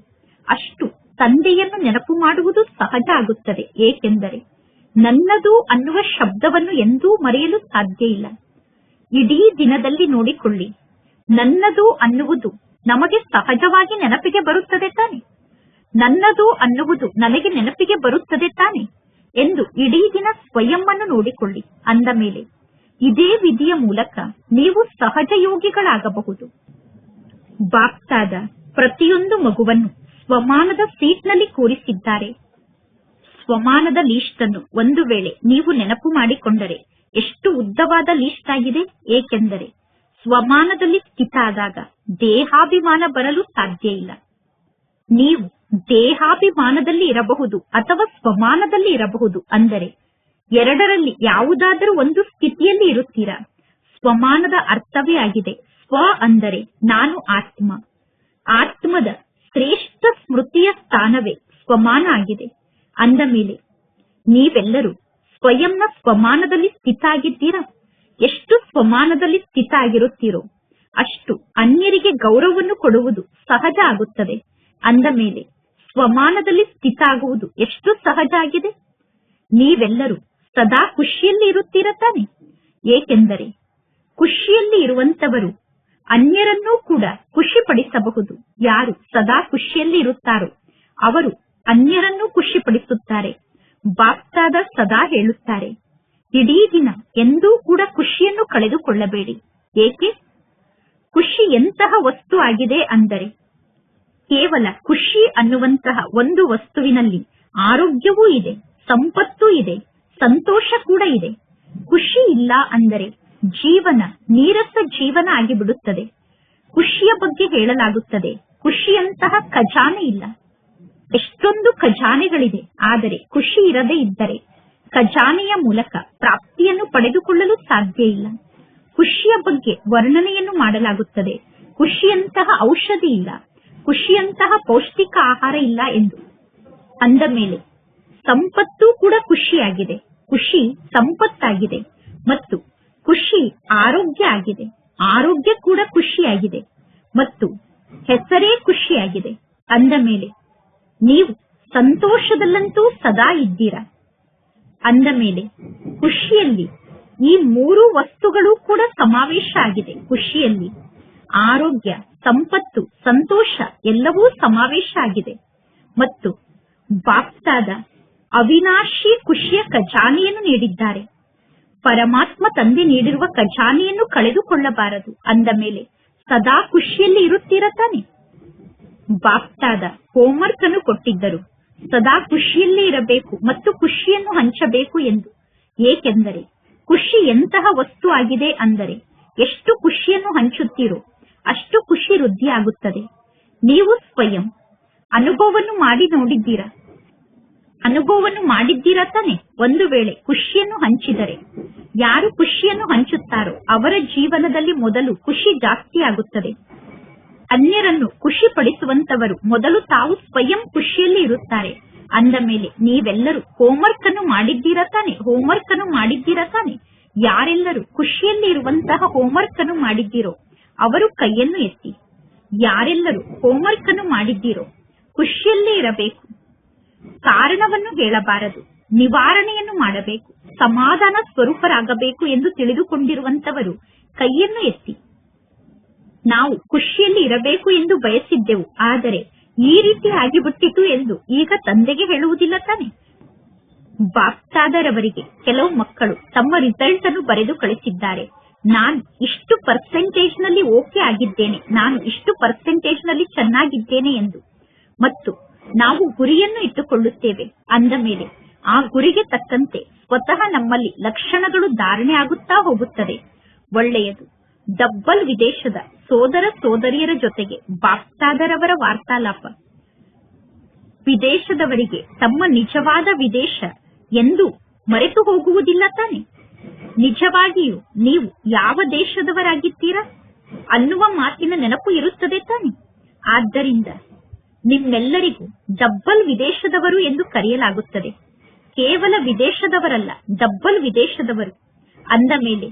ಅಷ್ಟು ತಂದೆಯನ್ನು ನೆನಪು ಮಾಡುವುದು ಸಹಜ ಆಗುತ್ತದೆ. ಏಕೆಂದರೆ ನನ್ನದು ಅನ್ನುವ ಶಬ್ದವನ್ನು ಎಂದೂ ಮರೆಯಲು ಸಾಧ್ಯ ಇಲ್ಲ. ಇಡೀ ದಿನದಲ್ಲಿ ನೋಡಿಕೊಳ್ಳಿ, ನನ್ನದು ಅನ್ನುವುದು ನಮಗೆ ಸಹಜವಾಗಿ ನೆನಪಿಗೆ ಬರುತ್ತದೆ ತಾನೆ, ನನ್ನದು ಅನ್ನುವುದು ನನಗೆ ನೆನಪಿಗೆ ಬರುತ್ತದೆ ತಾನೆ ಎಂದು ಇಡೀ ದಿನ ಸ್ವಯಂವನ್ನು ನೋಡಿಕೊಳ್ಳಿ. ಅಂದ ಮೇಲೆ ಇದೇ ವಿಧಿಯ ಮೂಲಕ ನೀವು ಸಹಜ ಯೋಗಿಗಳಾಗಬಹುದು. ಬಾಪ್ತಾದ ಪ್ರತಿಯೊಂದು ಮಗುವನ್ನು ಸ್ವಮಾನದ ಸೀಟ್ನಲ್ಲಿ ಕೂರಿಸಿದ್ದಾರೆ. ಸ್ವಮಾನದ ಲೀಸ್ಟ್ ಅನ್ನು ಒಂದು ವೇಳೆ ನೀವು ನೆನಪು ಮಾಡಿಕೊಂಡರೆ ಎಷ್ಟು ಉದ್ದವಾದ ಲೀಸ್ಟ್ ಆಗಿದೆ. ಏಕೆಂದರೆ ಸ್ವಮಾನದಲ್ಲಿ ಸ್ಥಿತ ಆದಾಗ ದೇಹಾಭಿಮಾನ ಬರಲು ಸಾಧ್ಯ ಇಲ್ಲ. ನೀವು ದೇಹಾಭಿಮಾನದಲ್ಲಿ ಇರಬಹುದು ಅಥವಾ ಸ್ವಮಾನದಲ್ಲಿ ಇರಬಹುದು. ಅಂದರೆ ಎರಡರಲ್ಲಿ ಯಾವುದಾದರೂ ಒಂದು ಸ್ಥಿತಿಯಲ್ಲಿ ಇರುತ್ತೀರಾ. ಸ್ವಮಾನದ ಅರ್ಥವೇ ಆಗಿದೆ ಸ್ವ ಅಂದರೆ ನಾನು ಆತ್ಮ. ಆತ್ಮದ ಶ್ರೇಷ್ಠ ಸ್ಮೃತಿಯ ಸ್ಥಾನವೇ ಸ್ವಮಾನ ಆಗಿದೆ. ಅಂದ ಮೇಲೆ ನೀವೆಲ್ಲರೂ ಸ್ವಯಂನ ಸ್ವಮಾನದಲ್ಲಿ ಸ್ಥಿತ ಆಗಿದ್ದೀರಾ. ಎಷ್ಟು ಸ್ವಮಾನದಲ್ಲಿ ಸ್ಥಿತ ಆಗಿರುತ್ತೀರೋ ಅಷ್ಟು ಅನ್ಯರಿಗೆ ಗೌರವವನ್ನು ಕೊಡುವುದು ಸಹಜ ಆಗುತ್ತದೆ. ಅಂದ ಮೇಲೆ ಸ್ವಮಾನದಲ್ಲಿ ಸ್ಥಿತ ಆಗುವುದು ಎಷ್ಟು ಸಹಜ ಆಗಿದೆ. ನೀವೆಲ್ಲರೂ ಸದಾ ಖುಷಿಯಲ್ಲಿ ಇರುತ್ತೀರ ತಾನೆ. ಏಕೆಂದರೆ ಖುಷಿಯಲ್ಲಿ ಇರುವಂತವರು ಅನ್ಯರನ್ನೂ ಕೂಡ ಖುಷಿ ಪಡಿಸಬಹುದು. ಯಾರು ಸದಾ ಖುಷಿಯಲ್ಲಿ ಇರುತ್ತಾರೋ ಅವರು ಅನ್ಯರನ್ನೂ ಖುಷಿ ಪಡಿಸುತ್ತಾರೆ. ಬಾಪ್ತಾದ ಸದಾ ಹೇಳುತ್ತಾರೆ, ಇಡೀ ದಿನ ಎಂದೂ ಕೂಡ ಖುಷಿಯನ್ನು ಕಳೆದುಕೊಳ್ಳಬೇಡಿ. ಏಕೆ? ಖುಷಿ ಎಂತಹ ವಸ್ತು ಆಗಿದೆ ಅಂದರೆ ಕೇವಲ ಖುಷಿ ಅನ್ನುವಂತಹ ಒಂದು ವಸ್ತುವಿನಲ್ಲಿ ಆರೋಗ್ಯವೂ ಇದೆ, ಸಂಪತ್ತೂ ಇದೆ, ಸಂತೋಷ ಕೂಡ ಇದೆ. ಖುಷಿ ಇಲ್ಲ ಅಂದರೆ ಜೀವನ ನೀರಸ ಜೀವನ ಆಗಿಬಿಡುತ್ತದೆ. ಖುಷಿಯ ಬಗ್ಗೆ ಹೇಳಲಾಗುತ್ತದೆ, ಖುಷಿಯಂತಹ ಖಜಾನೆ ಇಲ್ಲ. ಎಷ್ಟೊಂದು ಖಜಾನೆಗಳಿದೆ, ಆದರೆ ಖುಷಿ ಇರದೇ ಇದ್ದರೆ ಖಜಾನೆಯ ಮೂಲಕ ಪ್ರಾಪ್ತಿಯನ್ನು ಪಡೆದುಕೊಳ್ಳಲು ಸಾಧ್ಯ ಇಲ್ಲ. ಖುಷಿಯ ಬಗ್ಗೆ ವರ್ಣನೆಯನ್ನು ಮಾಡಲಾಗುತ್ತದೆ, ಖುಷಿಯಂತಹ ಔಷಧಿ ಇಲ್ಲ, ಖುಷಿಯಂತಹ ಪೌಷ್ಟಿಕ ಆಹಾರ ಇಲ್ಲ ಎಂದು. ಅಂದ ಮೇಲೆ ಸಂಪತ್ತು ಕೂಡ ಖುಷಿಯಾಗಿದೆ, ಖುಷಿ ಸಂಪತ್ತಾಗಿದೆ, ಮತ್ತು ಖುಷಿ ಆರೋಗ್ಯ ಆಗಿದೆ, ಆರೋಗ್ಯ ಕೂಡ ಖುಷಿಯಾಗಿದೆ, ಮತ್ತು ಹೆಸರೇ ಖುಷಿಯಾಗಿದೆ. ಅಂದ ಮೇಲೆ ನೀವು ಸಂತೋಷದಲ್ಲಂತೂ ಸದಾ ಇದ್ದೀರಾ. ಅಂದ ಮೇಲೆ ಖುಷಿಯಲ್ಲಿ ಈ ಮೂರು ವಸ್ತುಗಳು ಕೂಡ ಸಮಾವೇಶ ಆಗಿದೆ. ಖುಷಿಯಲ್ಲಿ ಆರೋಗ್ಯ, ಸಂಪತ್ತು, ಸಂತೋಷ ಎಲ್ಲವೂ ಸಮಾವೇಶ ಆಗಿದೆ. ಮತ್ತು ಬಾಪ್ತಾದ ಅವಿನಾಶಿ ಖುಷಿಯ ಖಜಾನೆಯನ್ನು ನೀಡಿದ್ದಾರೆ. ಪರಮಾತ್ಮ ತಂದೆ ನೀಡಿರುವ ಖಜಾನೆಯನ್ನು ಕಳೆದುಕೊಳ್ಳಬಾರದು. ಅಂದ ಮೇಲೆ ಸದಾ ಖುಷಿಯಲ್ಲಿ ಇರುತ್ತೀರ ತಾನೆ. ಬಾಪ್ತಾದ ಹೋಮ್ವರ್ಕ್ ಅನ್ನು ಕೊಟ್ಟಿದ್ದರು, ಸದಾ ಖುಷಿಯಲ್ಲೇ ಇರಬೇಕು ಮತ್ತು ಖುಷಿಯನ್ನು ಹಂಚಬೇಕು ಎಂದು. ಏಕೆಂದರೆ ಖುಷಿ ಎಂತಹ ವಸ್ತು ಆಗಿದೆ ಅಂದರೆ ಎಷ್ಟು ಖುಷಿಯನ್ನು ಹಂಚುತ್ತೀರೋ ಅಷ್ಟು ಖುಷಿ ವೃದ್ಧಿಯಾಗುತ್ತದೆ. ನೀವು ಸ್ವಯಂ ಅನುಭವವನ್ನು ಮಾಡಿ ನೋಡಿದ್ದೀರಾ, ಅನುಭವವನ್ನು ಮಾಡಿದ್ದೀರಾ ತಾನೆ. ಒಂದು ವೇಳೆ ಖುಷಿಯನ್ನು ಹಂಚಿದರೆ, ಯಾರು ಖುಷಿಯನ್ನು ಹಂಚುತ್ತಾರೋ ಅವರ ಜೀವನದಲ್ಲಿ ಮೊದಲು ಖುಷಿ ಜಾಸ್ತಿ ಆಗುತ್ತದೆ. ಅನ್ಯರನ್ನು ಖುಷಿ ಪಡಿಸುವಂತವರು ಮೊದಲು ತಾವು ಸ್ವಯಂ ಖುಷಿಯಲ್ಲಿ ಇರುತ್ತಾರೆ. ಅಂದ ಮೇಲೆ ನೀವೆಲ್ಲರೂ ಹೋಮ್ವರ್ಕ್ ಅನ್ನು ಮಾಡಿದ್ದೀರಾ ತಾನೆ, ಹೋಮ್ವರ್ಕ್ ಅನ್ನು ಮಾಡಿದ್ದೀರಾ ತಾನೆ. ಯಾರೆಲ್ಲರೂ ಖುಷಿಯಲ್ಲಿ ಇರುವಂತಹ ಹೋಮ್ವರ್ಕ್ ಅನ್ನು ಮಾಡಿದ್ದೀರೋ ಅವರು ಕೈಯನ್ನು ಎತ್ತಿ. ಯಾರೆಲ್ಲರೂ ಹೋಮ್ವರ್ಕ್ ಅನ್ನು ಮಾಡಿದ್ದೀರೋ ಖುಷಿಯಲ್ಲೇ ಇರಬೇಕು, ಕಾರಣವನ್ನು ಹೇಳಬಾರದು, ನಿವಾರಣೆಯನ್ನು ಮಾಡಬೇಕು, ಸಮಾಧಾನ ಸ್ವರೂಪರಾಗಬೇಕು ಎಂದು ತಿಳಿದುಕೊಂಡಿರುವಂತವರು ಕೈಯನ್ನು ಎತ್ತಿ. ನಾವು ಖುಷಿಯಲ್ಲಿ ಇರಬೇಕು ಎಂದು ಬಯಸಿದ್ದೆವು, ಆದರೆ ಈ ರೀತಿ ಆಗಿಬಿಟ್ಟಿತು ಎಂದು ಈಗ ತಂದೆಗೆ ಹೇಳುವುದಿಲ್ಲ ತಾನೆ. ಬಾಪ್ತಾದರವರಿಗೆ ಕೆಲವು ಮಕ್ಕಳು ತಮ್ಮ ರಿಸಲ್ಟ್ ಅನ್ನು ಬರೆದು ಕಳಿಸಿದ್ದಾರೆ. ನಾನು ಇಷ್ಟು ಪರ್ಸೆಂಟೇಜ್ ನಲ್ಲಿ ಓಕೆ ಆಗಿದ್ದೇನೆ, ನಾನು ಇಷ್ಟು ಪರ್ಸೆಂಟೇಜ್ ನಲ್ಲಿ ಚೆನ್ನಾಗಿದ್ದೇನೆ ಎಂದು. ಮತ್ತು ನಾವು ಗುರಿಯನ್ನು ಇಟ್ಟುಕೊಳ್ಳುತ್ತೇವೆ. ಅಂದ ಮೇಲೆ ಆ ಗುರಿಗೆ ತಕ್ಕಂತೆ ಸ್ವತಃ ನಮ್ಮಲ್ಲಿ ಲಕ್ಷಣಗಳು ಧಾರಣೆ ಆಗುತ್ತಾ ಹೋಗುತ್ತದೆ. ಒಳ್ಳೆಯದು. ಡಬ್ಬಲ್ ವಿದೇಶದ ಸೋದರ ಸೋದರಿಯರ ಜೊತೆಗೆ ಬಾಪ್ತಾದರವರ ವಾರ್ತಾಲಾಪ. ವಿದೇಶದವರಿಗೆ ತಮ್ಮ ನಿಜವಾದ ವಿದೇಶ ಎಂದು ಮರೆತು ಹೋಗುವುದಿಲ್ಲ ತಾನೆ. ನಿಜವಾಗಿಯೂ ನೀವು ಯಾವ ದೇಶದವರಾಗಿದ್ದೀರಾ ಅನ್ನುವ ಮಾತಿನ ನೆನಪು ಇರುತ್ತದೆ ತಾನೆ. ಆದ್ದರಿಂದ ನಿಮ್ಮೆಲ್ಲರಿಗೂ ಡಬ್ಬಲ್ ವಿದೇಶದವರು ಎಂದು ಕರೆಯಲಾಗುತ್ತದೆ. ಕೇವಲ ವಿದೇಶದವರಲ್ಲ, ಡಬ್ಬಲ್ ವಿದೇಶದವರು. ಅಂದ ಮೇಲೆ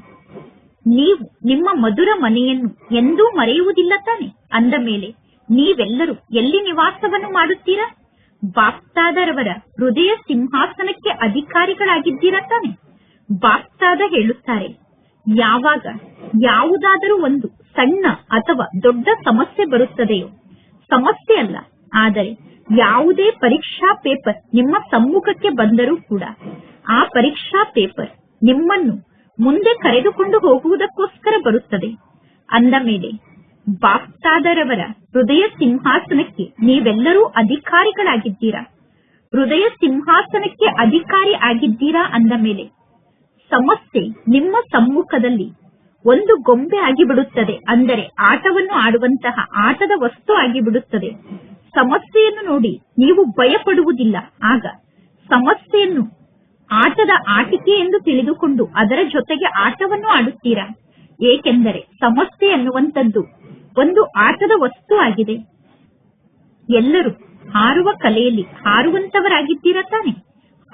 ನೀವು ನಿಮ್ಮ ಮಧುರ ಮನೆಯನ್ನು ಎಂದೂ ಮರೆಯುವುದಿಲ್ಲ ತಾನೆ? ಅಂದ ಮೇಲೆ ನೀವೆಲ್ಲರೂ ಎಲ್ಲಿ ನಿವಾಸವನ್ನು ಮಾಡುತ್ತೀರಾ? ಬಾಪ್ತಾದರವರ ಹೃದಯ ಸಿಂಹಾಸನಕ್ಕೆ ಅಧಿಕಾರಿಗಳಾಗಿದ್ದೀರಾ ತಾನೆ? ಬಾಪ್ತಾದ ಹೇಳುತ್ತಾರೆ, ಯಾವಾಗ ಯಾವುದಾದರೂ ಒಂದು ಸಣ್ಣ ಅಥವಾ ದೊಡ್ಡ ಸಮಸ್ಯೆ ಬರುತ್ತದೆಯೋ, ಸಮಸ್ಯೆ ಅಲ್ಲ, ಆದರೆ ಯಾವುದೇ ಪರೀಕ್ಷಾ ಪೇಪರ್ ನಿಮ್ಮ ಸಮ್ಮುಖಕ್ಕೆ ಬಂದರೂ ಕೂಡ ಆ ಪರೀಕ್ಷಾ ಪೇಪರ್ ನಿಮ್ಮನ್ನು ಮುಂದೆ ಕರೆದುಕೊಂಡು ಹೋಗುವುದಕ್ಕೋಸ್ಕರ ಬರುತ್ತದೆ. ಅಂದ ಮೇಲೆ ಬಾಪ್ತಾದರವರ ಹೃದಯ ಸಿಂಹಾಸನಕ್ಕೆ ನೀವೆಲ್ಲರೂ ಅಧಿಕಾರಿಗಳಾಗಿದ್ದೀರಾ. ಹೃದಯ ಸಿಂಹಾಸನಕ್ಕೆ ಅಧಿಕಾರಿ ಆಗಿದ್ದೀರಾ ಅಂದ ಮೇಲೆ ಸಮಸ್ಯೆ ನಿಮ್ಮ ಸಮ್ಮುಖದಲ್ಲಿ ಒಂದು ಗೊಂಬೆ ಆಗಿಬಿಡುತ್ತದೆ. ಅಂದರೆ ಆಟವನ್ನು ಆಡುವಂತಹ ಆಟದ ವಸ್ತು ಆಗಿಬಿಡುತ್ತದೆ. ಸಮಸ್ಯೆಯನ್ನು ನೋಡಿ ನೀವು ಭಯಪಡುವುದಿಲ್ಲ. ಆಗ ಸಮಸ್ಯೆಯನ್ನು ಆಟದ ಆಟಿಕೆ ಎಂದು ತಿಳಿದುಕೊಂಡು ಅದರ ಜೊತೆಗೆ ಆಟವನ್ನು ಆಡುತ್ತೀರಾ. ಏಕೆಂದರೆ ಸಮಸ್ಯೆ ಅನ್ನುವಂಥದ್ದು ಒಂದು ಆಟದ ವಸ್ತು ಆಗಿದೆ. ಎಲ್ಲರೂ ಹಾರುವ ಕಲೆಯಲ್ಲಿ ಹಾರುವಂತವರಾಗಿದ್ದೀರಾ ತಾನೆ?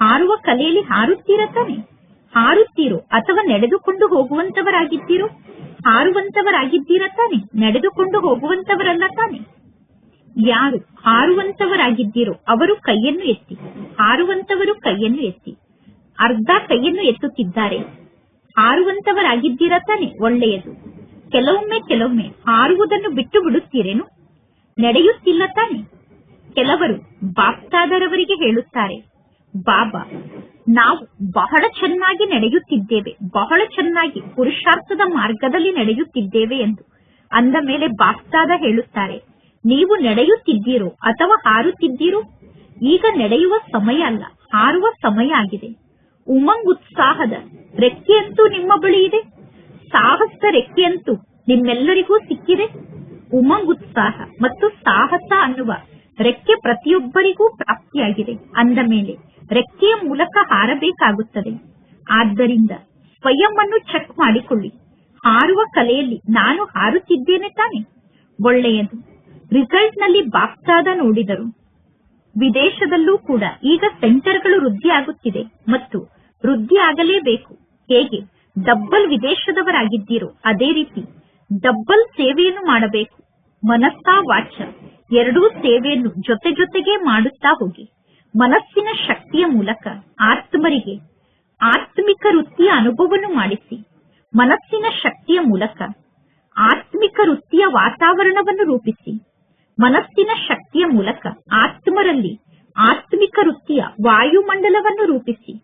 ಹಾರುವ ಕಲೆಯಲ್ಲಿ ಹಾರುತ್ತೀರಾ ತಾನೆ? ಹಾರುತ್ತೀರೋ ಅಥವಾ ನಡೆದುಕೊಂಡು ಹೋಗುವಂತವರಾಗಿದ್ದೀರೋ? ಹಾರುವಂತವರಾಗಿದ್ದೀರಾ ತಾನೆ? ನಡೆದುಕೊಂಡು ಹೋಗುವಂತವರಲ್ಲ ತಾನೆ? ಯಾರು ಹಾರುವಂತವರಾಗಿದ್ದೀರೋ ಅವರು ಕೈಯನ್ನು ಎತ್ತಿ. ಹಾರುವಂತವರು ಕೈಯನ್ನು ಎತ್ತಿ. ಅರ್ಧ ಕೈಯನ್ನು ಎತ್ತುತ್ತಿದ್ದಾರೆ. ಹಾರುವಂತವರಾಗಿದ್ದೀರಾ ತಾನೆ? ಒಳ್ಳೆಯದು. ಕೆಲವೊಮ್ಮೆ ಹಾರುವುದನ್ನು ಬಿಟ್ಟು ಬಿಡುತ್ತೀರೇನು? ನಡೆಯುತ್ತಿಲ್ಲ ತಾನೆ? ಕೆಲವರು ಬಾಪ್ತಾದರವರಿಗೆ ಹೇಳುತ್ತಾರೆ, ಬಾಬಾ, ನಾವು ಬಹಳ ಚೆನ್ನಾಗಿ ನಡೆಯುತ್ತಿದ್ದೇವೆ, ಬಹಳ ಚೆನ್ನಾಗಿ ಪುರುಷಾರ್ಥದ ಮಾರ್ಗದಲ್ಲಿ ನಡೆಯುತ್ತಿದ್ದೇವೆ ಎಂದು. ಅಂದ ಮೇಲೆ ಬಾಪ್ತಾದ ಹೇಳುತ್ತಾರೆ, ನೀವು ನಡೆಯುತ್ತಿದ್ದೀರೋ ಅಥವಾ ಹಾರುತ್ತಿದ್ದೀರೋ? ಈಗ ನಡೆಯುವ ಸಮಯ ಅಲ್ಲ, ಹಾರುವ ಸಮಯ ಆಗಿದೆ. ಉಮಂಗ್ ಉತ್ಸಾಹದ ರೆಕ್ಕೆಯಂತೂ ನಿಮ್ಮ ಬಳಿ ಇದೆ. ಸಾಹಸದ ರೆಕ್ಕೆಯಂತೂ ನಿಮ್ಮೆಲ್ಲರಿಗೂ ಸಿಕ್ಕಿದೆ. ಉಮಂಗ್ ಉತ್ಸಾಹ ಮತ್ತು ಸಾಹಸ ಅನ್ನುವ ರೆಕ್ಕೆ ಪ್ರತಿಯೊಬ್ಬರಿಗೂ ಪ್ರಾಪ್ತಿಯಾಗಿದೆ. ಅಂದ ಮೇಲೆ ರೆಕ್ಕೆಯ ಮೂಲಕ ಹಾರಬೇಕಾಗುತ್ತದೆ. ಆದ್ದರಿಂದ ಸ್ವಯಂ ಅನ್ನು ಚೆಕ್ ಮಾಡಿಕೊಳ್ಳಿ. ಹಾರುವ ಕಲೆಯಲ್ಲಿ ನಾನು ಹಾರುತ್ತಿದ್ದೇನೆ ತಾನೆ? ಒಳ್ಳೆಯದು. ರಿಸಲ್ಟ್ ನಲ್ಲಿ ಬಾಪ್ತಾದ ನೋಡಿದರು. ವಿದೇಶದಲ್ಲೂ ಕೂಡ ಈಗ ಸೆಂಟರ್ಗಳು ವೃದ್ಧಿಯಾಗುತ್ತಿದೆ ಮತ್ತು ವೃದ್ಧಿ ಆಗಲೇಬೇಕು. ಹೇಗೆ ಡಬ್ಬಲ್ ವಿದೇಶದವರಾಗಿದ್ದೀರೋ ಅದೇ ರೀತಿ ಡಬ್ಬಲ್ ಸೇವೆಯನ್ನು ಮಾಡಬೇಕು. ಮನಸ್ಸ ವಾಚ ಎರಡೂ ಸೇವೆಯನ್ನು ಜೊತೆ ಜೊತೆಗೆ ಮಾಡುತ್ತಾ ಹೋಗಿ. ಮನಸ್ಸಿನ ಶಕ್ತಿಯ ಮೂಲಕ ಆತ್ಮರಿಗೆ ಆತ್ಮಿಕ ವೃತ್ತಿಯ ಅನುಭವವನ್ನು ಮಾಡಿಸಿ. ಮನಸ್ಸಿನ ಶಕ್ತಿಯ ಮೂಲಕ ಆತ್ಮಿಕ ವೃತ್ತಿಯ ವಾತಾವರಣವನ್ನು ರೂಪಿಸಿ. ಮನಸ್ಸಿನ ಶಕ್ತಿಯ ಮೂಲಕ ಆತ್ಮರಲ್ಲಿ ಆತ್ಮಿಕ ವೃತ್ತಿಯ ವಾಯುಮಂಡಲವನ್ನು ರೂಪಿಸಿ.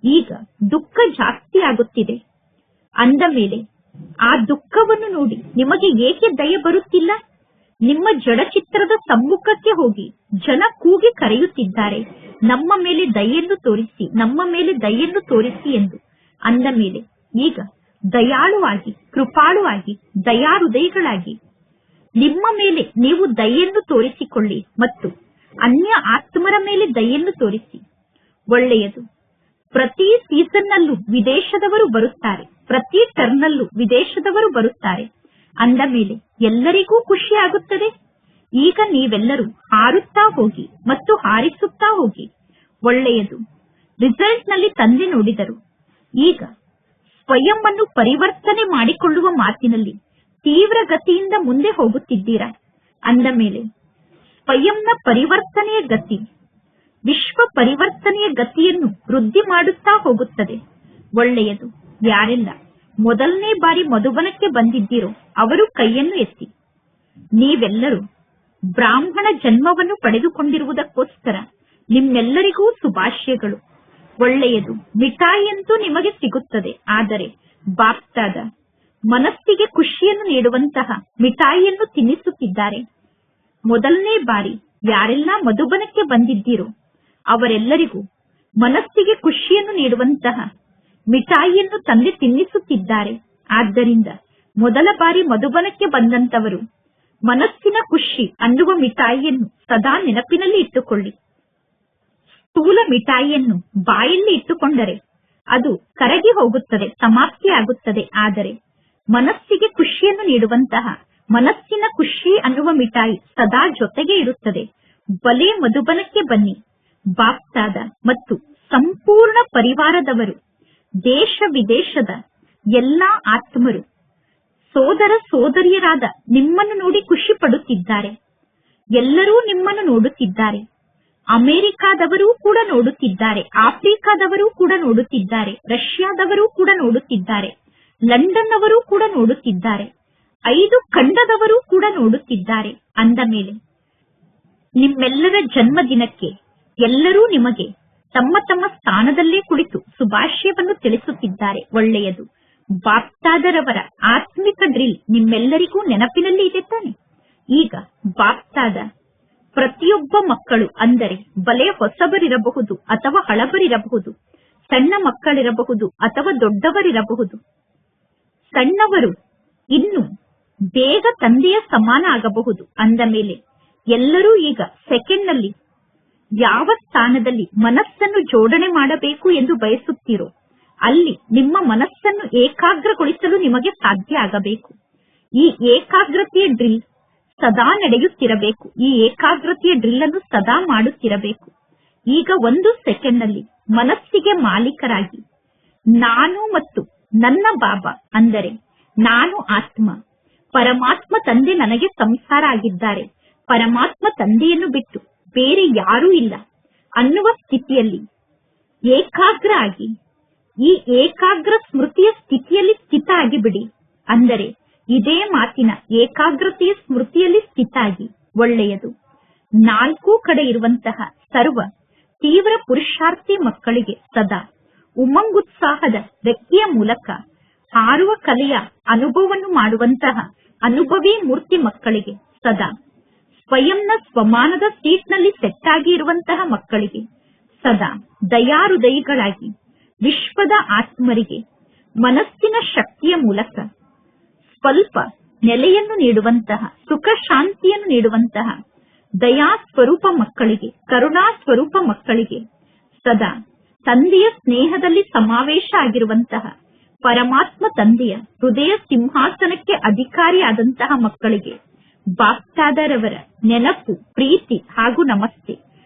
ಈಗ ದುಃಖ ಜಾಸ್ತಿ ಆಗುತ್ತಿದೆ. ಅಂದ ಮೇಲೆ ಆ ದುಃಖವನ್ನು ನೋಡಿ ನಿಮಗೆ ಏಕೆ ದಯೆ ಬರುತ್ತಿಲ್ಲ? ನಿಮ್ಮ ಜಡಚಿತ್ರದ ಸಮ್ಮುಖಕ್ಕೆ ಹೋಗಿ ಜನ ಕೂಗಿ ಕರೆಯುತ್ತಿದ್ದಾರೆ, ನಮ್ಮ ಮೇಲೆ ದಯೆಯನ್ನು ತೋರಿಸಿ, ನಮ್ಮ ಮೇಲೆ ದಯೆಯನ್ನು ತೋರಿಸಿ ಎಂದು. ಅಂದ ಮೇಲೆ ಈಗ ದಯಾಳುವಾಗಿ, ಕೃಪಾಳುವಾಗಿ, ದಯಾಹೃದಯಗಳಾಗಿ ನಿಮ್ಮ ಮೇಲೆ ನೀವು ದಯೆಯನ್ನು ತೋರಿಸಿಕೊಳ್ಳಿ ಮತ್ತು ಅನ್ಯ ಆತ್ಮರ ಮೇಲೆ ದಯೆಯನ್ನು ತೋರಿಸಿ. ಒಳ್ಳೆಯದು. ಪ್ರತಿ ಸೀಸನ್ನಲ್ಲೂ ವಿದೇಶದವರು ಬರುತ್ತಾರೆ, ಪ್ರತಿ ಟರ್ನಲ್ಲೂ ವಿದೇಶದವರು ಬರುತ್ತಾರೆ. ಅಂದ ಮೇಲೆ ಎಲ್ಲರಿಗೂ ಖುಷಿ ಆಗುತ್ತದೆ. ಈಗ ನೀವೆಲ್ಲರೂ ಹಾರುತ್ತಾ ಹೋಗಿ ಮತ್ತು ಹಾರಿಸುತ್ತಾ ಹೋಗಿ. ಒಳ್ಳೆಯದು. ರಿಸಲ್ಟ್ ನಲ್ಲಿ ತಂದೆ ನೋಡಿದರು. ಈಗ ಸ್ವಯಂ ಅನ್ನು ಪರಿವರ್ತನೆ ಮಾಡಿಕೊಳ್ಳುವ ಮಾತಿನಲ್ಲಿ ತೀವ್ರ ಗತಿಯಿಂದ ಮುಂದೆ ಹೋಗುತ್ತಿದ್ದೀರಾ. ಅಂದ ಮೇಲೆ ಸ್ವಯಂನ ಪರಿವರ್ತನೆಯ ಗತಿ ವಿಶ್ವ ಪರಿವರ್ತನೆಯ ಗತಿಯನ್ನು ವೃದ್ಧಿ ಮಾಡುತ್ತಾ ಹೋಗುತ್ತದೆ. ಒಳ್ಳೆಯದು. ಯಾರೆಲ್ಲ ಮೊದಲನೇ ಬಾರಿ ಮಧುಬನಕ್ಕೆ ಬಂದಿದ್ದೀರೋ ಅವರು ಕೈಯನ್ನು ಎತ್ತಿ. ನೀವೆಲ್ಲರೂ ಬ್ರಾಹ್ಮಣ ಜನ್ಮವನ್ನು ಪಡೆದುಕೊಂಡಿರುವುದಕ್ಕೋಸ್ಕರ ನಿಮ್ಮೆಲ್ಲರಿಗೂ ಶುಭಾಶಯಗಳು. ಒಳ್ಳೆಯದು. ಮಿಠಾಯಿಯಂತೂ ನಿಮಗೆ ಸಿಗುತ್ತದೆ. ಆದರೆ ಬಾಪ್ತಾದ ಮನಸ್ಸಿಗೆ ಖುಷಿಯನ್ನು ನೀಡುವಂತಹ ಮಿಠಾಯಿಯನ್ನು ತಿನ್ನಿಸುತ್ತಿದ್ದಾರೆ. ಮೊದಲನೇ ಬಾರಿ ಯಾರೆಲ್ಲ ಮಧುಬನಕ್ಕೆ ಬಂದಿದ್ದೀರೋ ಅವರೆಲ್ಲರಿಗೂ ಮನಸ್ಸಿಗೆ ಖುಷಿಯನ್ನು ನೀಡುವಂತಹ ಮಿಠಾಯಿಯನ್ನು ತಂದೆ ತಿನ್ನಿಸುತ್ತಿದ್ದಾರೆ. ಆದ್ದರಿಂದ ಮೊದಲ ಬಾರಿ ಮಧುಬನಕ್ಕೆ ಬಂದಂತವರು ಮನಸ್ಸಿನ ಖುಷಿ ಅನ್ನುವ ಮಿಠಾಯಿಯನ್ನು ಸದಾ ನೆನಪಿನಲ್ಲಿ ಇಟ್ಟುಕೊಳ್ಳಿ. ಸ್ಥೂಲ ಮಿಠಾಯಿಯನ್ನು ಬಾಯಲ್ಲಿ ಇಟ್ಟುಕೊಂಡರೆ ಅದು ಕರಗಿ ಹೋಗುತ್ತದೆ, ಸಮಾಪ್ತಿಯಾಗುತ್ತದೆ. ಆದರೆ ಮನಸ್ಸಿಗೆ ಖುಷಿಯನ್ನು ನೀಡುವಂತಹ ಮನಸ್ಸಿನ ಖುಷಿ ಅನ್ನುವ ಮಿಠಾಯಿ ಸದಾ ಜೊತೆಗೆ ಇರುತ್ತದೆ. ಬಲೆ ಮಧುಬನಕ್ಕೆ ಬನ್ನಿ. ಬಾಪ್ತಾದ ಮತ್ತು ಸಂಪೂರ್ಣ ಪರಿವಾರದವರು ದೇಶ ವಿದೇಶದ ಎಲ್ಲಾ ಆತ್ಮರು ಸೋದರ ಸೋದರಿಯರಾದ ನಿಮ್ಮನ್ನು ನೋಡಿ ಖುಷಿ ಪಡುತ್ತಿದ್ದಾರೆ. ಎಲ್ಲರೂ ನಿಮ್ಮನ್ನು ನೋಡುತ್ತಿದ್ದಾರೆ. ಅಮೆರಿಕಾದವರೂ ಕೂಡ ನೋಡುತ್ತಿದ್ದಾರೆ, ಆಫ್ರಿಕಾದವರೂ ಕೂಡ ನೋಡುತ್ತಿದ್ದಾರೆ, ರಷ್ಯಾದವರೂ ಕೂಡ ನೋಡುತ್ತಿದ್ದಾರೆ, ಲಂಡನ್ ಅವರು ಕೂಡ ನೋಡುತ್ತಿದ್ದಾರೆ, 5 ಖಂಡದವರೂ ಕೂಡ ನೋಡುತ್ತಿದ್ದಾರೆ. ಅಂದ ಮೇಲೆ ನಿಮ್ಮೆಲ್ಲರ ಜನ್ಮದಿನಕ್ಕೆ ಎಲ್ಲರೂ ನಿಮಗೆ ತಮ್ಮ ತಮ್ಮ ಸ್ಥಾನದಲ್ಲೇ ಕುಳಿತು ಶುಭಾಶಯವನ್ನು ತಿಳಿಸುತ್ತಿದ್ದಾರೆ. ಒಳ್ಳೆಯದು. ಬಾಪ್ತಾದರವರ ಆತ್ಮಿಕ ಡ್ರಿಲ್ ನಿಮ್ಮೆಲ್ಲರಿಗೂ ನೆನಪಿನಲ್ಲಿ ಇದೆ ತಾನೆ? ಈಗ ಬಾಪ್ತಾದ ಪ್ರತಿಯೊಬ್ಬ ಮಕ್ಕಳು, ಅಂದರೆ ಬಲೆ ಹೊಸಬರಿರಬಹುದು ಅಥವಾ ಹಳಬರಿರಬಹುದು, ಸಣ್ಣ ಮಕ್ಕಳಿರಬಹುದು ಅಥವಾ ದೊಡ್ಡವರಿರಬಹುದು, ಸಣ್ಣವರು ಇನ್ನು ಬೇಗ ತಂದೆಯ ಸಮಾನ ಆಗಬಹುದು. ಅಂದ ಮೇಲೆ ಎಲ್ಲರೂ ಈಗ ಸೆಕೆಂಡ್ನಲ್ಲಿ ಯಾವ ಸ್ಥಾನದಲ್ಲಿ ಮನಸ್ಸನ್ನು ಜೋಡಣೆ ಮಾಡಬೇಕು ಎಂದು ಬಯಸುತ್ತೀರೋ ಅಲ್ಲಿ ನಿಮ್ಮ ಮನಸ್ಸನ್ನು ಏಕಾಗ್ರಗೊಳಿಸಲು ನಿಮಗೆ ಸಾಧ್ಯ ಆಗಬೇಕು. ಈ ಏಕಾಗ್ರತೆಯ ಡ್ರಿಲ್ ಸದಾ ನಡೆಯುತ್ತಿರಬೇಕು. ಈ ಏಕಾಗ್ರತೆಯ ಡ್ರಿಲ್ ಅನ್ನು ಸದಾ ಮಾಡುತ್ತಿರಬೇಕು. ಈಗ 1 ಸೆಕೆಂಡ್ನಲ್ಲಿ ಮನಸ್ಸಿಗೆ ಮಾಲೀಕರಾಗಿ ನಾನು ಮತ್ತು ನನ್ನ ಬಾಬಾ, ಅಂದರೆ ನಾನು ಆತ್ಮ, ಪರಮಾತ್ಮ ತಂದೆ ನನಗೆ ಸಂಸಾರ ಆಗಿದ್ದಾರೆ, ಪರಮಾತ್ಮ ತಂದೆಯನ್ನು ಬಿಟ್ಟು ಬೇರೆ ಯಾರೂ ಇಲ್ಲ ಅನ್ನುವ ಸ್ಥಿತಿಯಲ್ಲಿ ಏಕಾಗ್ರ ಆಗಿ ಈ ಏಕಾಗ್ರ ಸ್ಮೃತಿಯ ಸ್ಥಿತಿಯಲ್ಲಿ ಸ್ಥಿತ ಆಗಿಬಿಡಿ. ಅಂದರೆ ಇದೇ ಮಾತಿನ ಏಕಾಗ್ರತೆಯ ಸ್ಮೃತಿಯಲ್ಲಿ ಸ್ಥಿತ ಆಗಿ. ಒಳ್ಳೆಯದು. 4 ಕಡೆ ಇರುವಂತಹ ಸರ್ವ ತೀವ್ರ ಪುರುಷಾರ್ಥಿ ಮಕ್ಕಳಿಗೆ ಸದಾ ಉಮಂಗುತ್ಸಾಹದ ರೆಕ್ಕೆಯ ಮೂಲಕ ಹಾರುವ ಕಲೆಯ ಅನುಭವವನ್ನು ಮಾಡುವಂತಹ ಅನುಭವಿ ಮೂರ್ತಿ ಮಕ್ಕಳಿಗೆ ಸದಾ ಸ್ವಯಂನ ಸ್ವಮಾನದ ಸೀಟ್ನಲ್ಲಿ ಸೆಟ್ ಆಗಿ ಇರುವಂತಹ ಮಕ್ಕಳಿಗೆ ಸದಾ ದಯಾಹೃದಯಿಗಳಾಗಿ ವಿಶ್ವದ ಆತ್ಮರಿಗೆ ಮನಸ್ಸಿನ ಶಕ್ತಿಯ ಮೂಲಕ ಸ್ವಲ್ಪ ನೆಲೆಯನ್ನು ನೀಡುವಂತಹ, ಸುಖ ಶಾಂತಿಯನ್ನು ನೀಡುವಂತಹ ದಯಾ ಸ್ವರೂಪ ಮಕ್ಕಳಿಗೆ, ಕರುಣಾ ಸ್ವರೂಪ ಮಕ್ಕಳಿಗೆ ಸದಾ ತಂದೆಯ ಸ್ನೇಹದಲ್ಲಿ ಸಮಾವೇಶ ಆಗಿರುವಂತಹ ಪರಮಾತ್ಮ ತಂದೆಯ ಹೃದಯ ಸಿಂಹಾಸನಕ್ಕೆ ಅಧಿಕಾರಿಯಾದಂತಹ ಮಕ್ಕಳಿಗೆ ಬಾಪ್ತಾದರವರ ನೆನಪು, ಪ್ರೀತಿ ಹಾಗೂ ನಮಸ್ತೆ.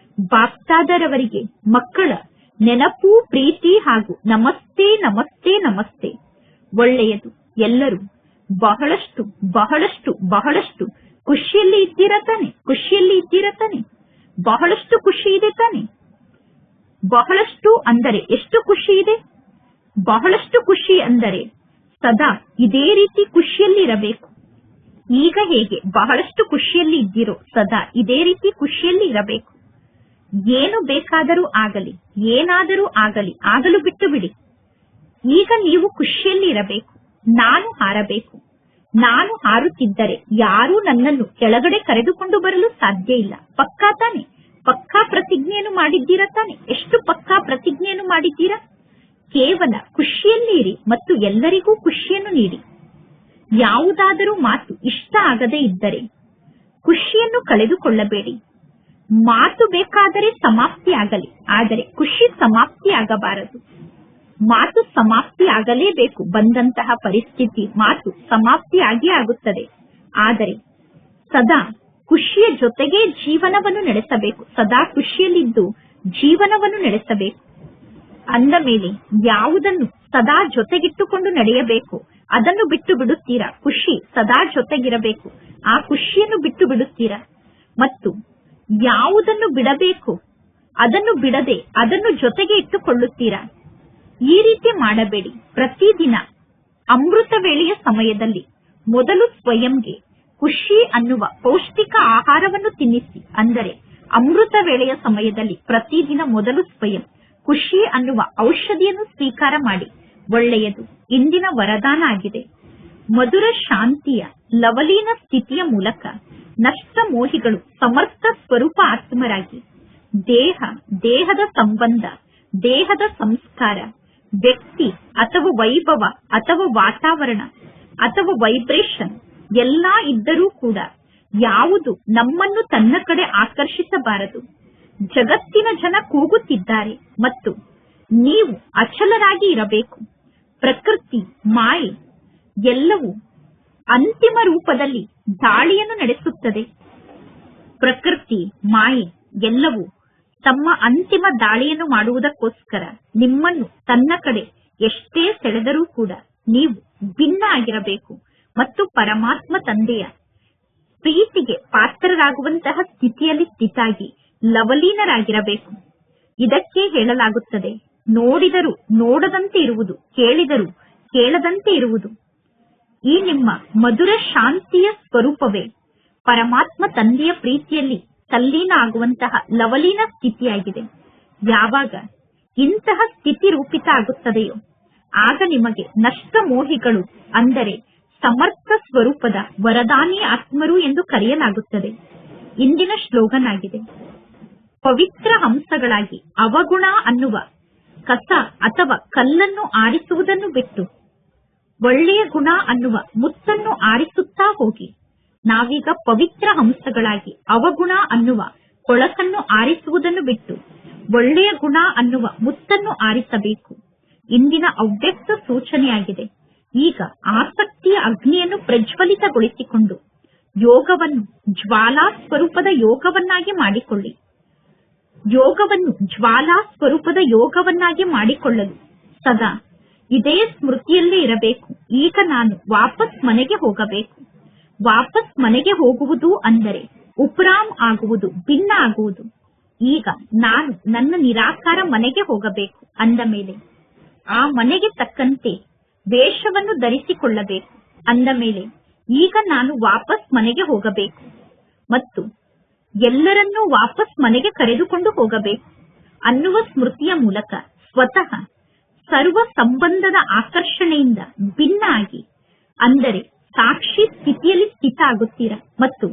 ಬಾಪ್ತಾದರವರಿಗೆ ಮಕ್ಕಳ ನೆನಪು, ಪ್ರೀತಿ ಹಾಗೂ ನಮಸ್ತೆ ನಮಸ್ತೆ ನಮಸ್ತೆ. ಒಳ್ಳೆಯದು. ಎಲ್ಲರೂ ಬಹಳಷ್ಟು ಬಹಳಷ್ಟು ಬಹಳಷ್ಟು ಖುಷಿಯಲ್ಲಿ ಇದ್ದೀರಾ ತಾನೆ? ಖುಷಿಯಲ್ಲಿ ಇದ್ದೀರಾ ತಾನೆ? ಬಹಳಷ್ಟು ಖುಷಿ ಇದೆ ತಾನೆ? ಬಹಳಷ್ಟು ಅಂದರೆ ಎಷ್ಟು ಖುಷಿ ಇದೆ? ಬಹಳಷ್ಟು ಖುಷಿ ಅಂದರೆ ಸದಾ ಇದೇ ರೀತಿ ಖುಷಿಯಲ್ಲಿ ಇರಬೇಕು. ಈಗ ಹೇಗೆ ಬಹಳಷ್ಟು ಖುಷಿಯಲ್ಲಿ ಇದ್ದೀರೋ ಸದಾ ಇದೇ ರೀತಿ ಖುಷಿಯಲ್ಲಿ ಇರಬೇಕು. ಏನು ಬೇಕಾದರೂ ಆಗಲಿ, ಏನಾದರೂ ಆಗಲಿ, ಆಗಲು ಬಿಟ್ಟು ಬಿಡಿ. ಈಗ ನೀವು ಖುಷಿಯಲ್ಲಿ ಇರಬೇಕು. ನಾನು ಹಾರಬೇಕು. ನಾನು ಹಾರುತ್ತಿದ್ದರೆ ಯಾರೂ ನನ್ನನ್ನು ಕೆಳಗಡೆ ಕರೆದುಕೊಂಡು ಬರಲು ಸಾಧ್ಯ ಇಲ್ಲ. ಪಕ್ಕಾ ತಾನೆ? ಪಕ್ಕಾ ಪ್ರತಿಜ್ಞೆಯನ್ನು ಮಾಡಿದ್ದೀರಾ ತಾನೆ? ಎಷ್ಟು ಪಕ್ಕಾ ಪ್ರತಿಜ್ಞೆಯನ್ನು ಮಾಡಿದ್ದೀರಾ? ಕೇವಲ ಖುಷಿಯಲ್ಲಿ ಇರಿ ಮತ್ತು ಎಲ್ಲರಿಗೂ ಖುಷಿಯನ್ನು ನೀಡಿ. ಯಾವುದಾದರೂ ಮಾತು ಇಷ್ಟ ಆಗದೇ ಇದ್ದರೆ ಖುಷಿಯನ್ನು ಕಳೆದುಕೊಳ್ಳಬೇಡಿ. ಮಾತು ಬೇಕಾದರೆ ಸಮಾಪ್ತಿ ಆಗಲಿ, ಆದರೆ ಖುಷಿ ಸಮಾಪ್ತಿ ಆಗಬಾರದು. ಮಾತು ಸಮಾಪ್ತಿ ಆಗಲೇಬೇಕು. ಬಂದಂತಹ ಪರಿಸ್ಥಿತಿ ಮಾತು ಸಮಾಪ್ತಿ ಆಗೇ ಆಗುತ್ತದೆ. ಆದರೆ ಸದಾ ಖುಷಿಯ ಜೊತೆಗೆ ಜೀವನವನ್ನು ನಡೆಸಬೇಕು. ಸದಾ ಖುಷಿಯಲ್ಲಿದ್ದು ಜೀವನವನ್ನು ನಡೆಸಬೇಕು. ಅಂದ ಮೇಲೆ ಯಾವುದನ್ನು ಸದಾ ಜೊತೆಗಿಟ್ಟುಕೊಂಡು ನಡೆಯಬೇಕು ಅದನ್ನು ಬಿಟ್ಟು ಬಿಡುತ್ತೀರಾ? ಖುಷಿ ಸದಾ ಜೊತೆಗಿರಬೇಕು, ಆ ಖುಷಿಯನ್ನು ಬಿಟ್ಟು ಬಿಡುತ್ತೀರಾ? ಮತ್ತು ಯಾವುದನ್ನು ಬಿಡಬೇಕು ಅದನ್ನು ಬಿಡದೆ ಅದನ್ನು ಜೊತೆಗೆ ಇಟ್ಟುಕೊಳ್ಳುತ್ತೀರಾ? ಈ ರೀತಿ ಮಾಡಬೇಡಿ. ಪ್ರತಿದಿನ ಅಮೃತ ವೇಳೆಯ ಸಮಯದಲ್ಲಿ ಮೊದಲು ಸ್ವಯಂಗೆ ಖುಷಿ ಅನ್ನುವ ಪೌಷ್ಟಿಕ ಆಹಾರವನ್ನು ತಿನ್ನಿಸಿ. ಅಂದರೆ ಅಮೃತ ವೇಳೆಯ ಸಮಯದಲ್ಲಿ ಪ್ರತಿದಿನ ಮೊದಲು ಸ್ವಯಂ ಖುಷಿ ಅನ್ನುವ ಔಷಧಿಯನ್ನು ಸ್ವೀಕಾರ ಮಾಡಿ. ಒಳ್ಳೆಯದು. ಇಂದಿನ ವರದಾನ ಆಗಿದೆ. ಮಧುರ ಶಾಂತಿಯ ಲವಲೀನ ಸ್ಥಿತಿಯ ಮೂಲಕ ನಷ್ಟ ಮೋಹಿಗಳು ಸಮರ್ಥ ಸ್ವರೂಪ ಆತ್ಮರಾಗಿ ದೇಹ, ದೇಹದ ಸಂಬಂಧ, ದೇಹದ ಸಂಸ್ಕಾರ, ವ್ಯಕ್ತಿ ಅಥವಾ ವೈಭವ ಅಥವಾ ವಾತಾವರಣ ಅಥವಾ ವೈಬ್ರೇಷನ್ ಎಲ್ಲಾ ಇದ್ದರೂ ಕೂಡ ಯಾವುದು ನಮ್ಮನ್ನು ತನ್ನ ಕಡೆ ಆಕರ್ಷಿಸಬಾರದು. ಜಗತ್ತಿನ ಜನ ಕೂಗುತ್ತಿದ್ದಾರೆ ಮತ್ತು ನೀವು ಅಚಲರಾಗಿ ಇರಬೇಕು. ಪ್ರಕೃತಿ, ಮಾಯೆ ಎಲ್ಲವೂ ಅಂತಿಮ ರೂಪದಲ್ಲಿ ದಾಳಿಯನ್ನು ನಡೆಸುತ್ತದೆ. ಪ್ರಕೃತಿ, ಮಾಯೆ ಎಲ್ಲವೂ ತಮ್ಮ ಅಂತಿಮ ದಾಳಿಯನ್ನು ಮಾಡುವುದಕ್ಕೋಸ್ಕರ ನಿಮ್ಮನ್ನು ತನ್ನ ಕಡೆ ಎಷ್ಟೇ ಸೆಳೆದರೂ ಕೂಡ ನೀವು ಭಿನ್ನ ಆಗಿರಬೇಕು ಮತ್ತು ಪರಮಾತ್ಮ ತಂದೆಯ ಪ್ರೀತಿಗೆ ಪಾತ್ರರಾಗುವಂತಹ ಸ್ಥಿತಿಯಲ್ಲಿ ಸ್ಥಿತಾಗಿ ಲವಲೀನರಾಗಿರಬೇಕು. ಇದಕ್ಕೆ ಹೇಳಲಾಗುತ್ತದೆ, ನೋಡಿದರೂ ನೋಡದಂತೆ ಇರುವುದು, ಕೇಳಿದರೂ ಕೇಳದಂತೆ ಇರುವುದು. ಈ ನಿಮ್ಮ ಮಧುರ ಶಾಂತಿಯ ಸ್ವರೂಪವೇ ಪರಮಾತ್ಮ ತಂದೆಯ ಪ್ರೀತಿಯಲ್ಲಿ ತಲ್ಲೀನ ಆಗುವಂತಹ ಲವಲೀನ ಸ್ಥಿತಿಯಾಗಿದೆ. ಯಾವಾಗ ಇಂತಹ ಸ್ಥಿತಿ ರೂಪಿತ ಆಗುತ್ತದೆಯೋ ಆಗ ನಿಮಗೆ ನಷ್ಟ ಮೋಹಿಗಳು ಅಂದರೆ ಸಮರ್ಥ ಸ್ವರೂಪದ ವರದಾನಿ ಆತ್ಮರು ಎಂದು ಕರೆಯಲಾಗುತ್ತದೆ. ಇಂದಿನ ಶ್ಲೋಗನ್ ಆಗಿದೆ, ಪವಿತ್ರ ಹಂಸಗಳಾಗಿ ಅವಗುಣ ಅನ್ನುವ ಕಸ ಅಥವಾ ಕಲ್ಲನ್ನು ಆರಿಸುವುದನ್ನು ಬಿಟ್ಟು ಒಳ್ಳೆಯ ಗುಣ ಅನ್ನುವ ಮುತ್ತನ್ನು ಆರಿಸುತ್ತಾ ಹೋಗಿ. ನಾವೀಗ ಪವಿತ್ರ ಹಂಸಗಳಾಗಿ ಅವಗುಣ ಅನ್ನುವ ಕೊಳಕನ್ನು ಆರಿಸುವುದನ್ನು ಬಿಟ್ಟು ಒಳ್ಳೆಯ ಗುಣ ಅನ್ನುವ ಮುತ್ತನ್ನು ಆರಿಸಬೇಕು. ಇಂದಿನ ಅವ್ಯಕ್ತ ಸೂಚನೆಯಾಗಿದೆ. ಈಗ ಆಸಕ್ತಿಯ ಅಗ್ನಿಯನ್ನು ಪ್ರಜ್ವಲಿತಗೊಳಿಸಿಕೊಂಡು ಯೋಗವನ್ನು ಜ್ವಾಲಾ ಸ್ವರೂಪದ ಯೋಗವನ್ನಾಗಿ ಮಾಡಿಕೊಳ್ಳಿ. ಯೋಗವನ್ನು ಜ್ವಾಲಾ ಸ್ವರೂಪದ ಯೋಗವನ್ನಾಗಿ ಮಾಡಿಕೊಳ್ಳಲು ಸದಾ ಇದೇ ಸ್ಮೃತಿಯಲ್ಲೇ ಇರಬೇಕು. ಈಗ ನಾನು ವಾಪಸ್ ಮನೆಗೆ ಹೋಗಬೇಕು. ವಾಪಸ್ ಮನೆಗೆ ಹೋಗುವುದು ಅಂದರೆ ಉಪರಾಮ್ ಆಗುವುದು, ಭಿನ್ನ ಆಗುವುದು. ಈಗ ನಾನು ನನ್ನ ನಿರಾಕಾರ ಮನೆಗೆ ಹೋಗಬೇಕು ಅಂದ ಮೇಲೆ ಆ ಮನೆಗೆ ತಕ್ಕಂತೆ ವೇಷವನ್ನು ಧರಿಸಿಕೊಳ್ಳಬೇಕು. ಅಂದ ಮೇಲೆ ಈಗ ನಾನು ವಾಪಸ್ ಮನೆಗೆ ಹೋಗಬೇಕು ಮತ್ತು ಎಲ್ಲರನ್ನೂ ವಾಪಸ್ ಮನೆಗೆ ಕರೆದುಕೊಂಡು ಹೋಗಬೇಕು ಅನ್ನುವ ಸ್ಮೃತಿಯ ಮೂಲಕ ಸ್ವತಃ ಸರ್ವ ಸಂಬಂಧದ ಆಕರ್ಷಣೆಯಿಂದ ಭಿನ್ನ ಆಗಿ ಅಂದರೆ ಸಾಕ್ಷಿ ಸ್ಥಿತಿಯಲ್ಲಿ ಸ್ಥಿತ ಆಗುತ್ತೀರಾ ಮತ್ತು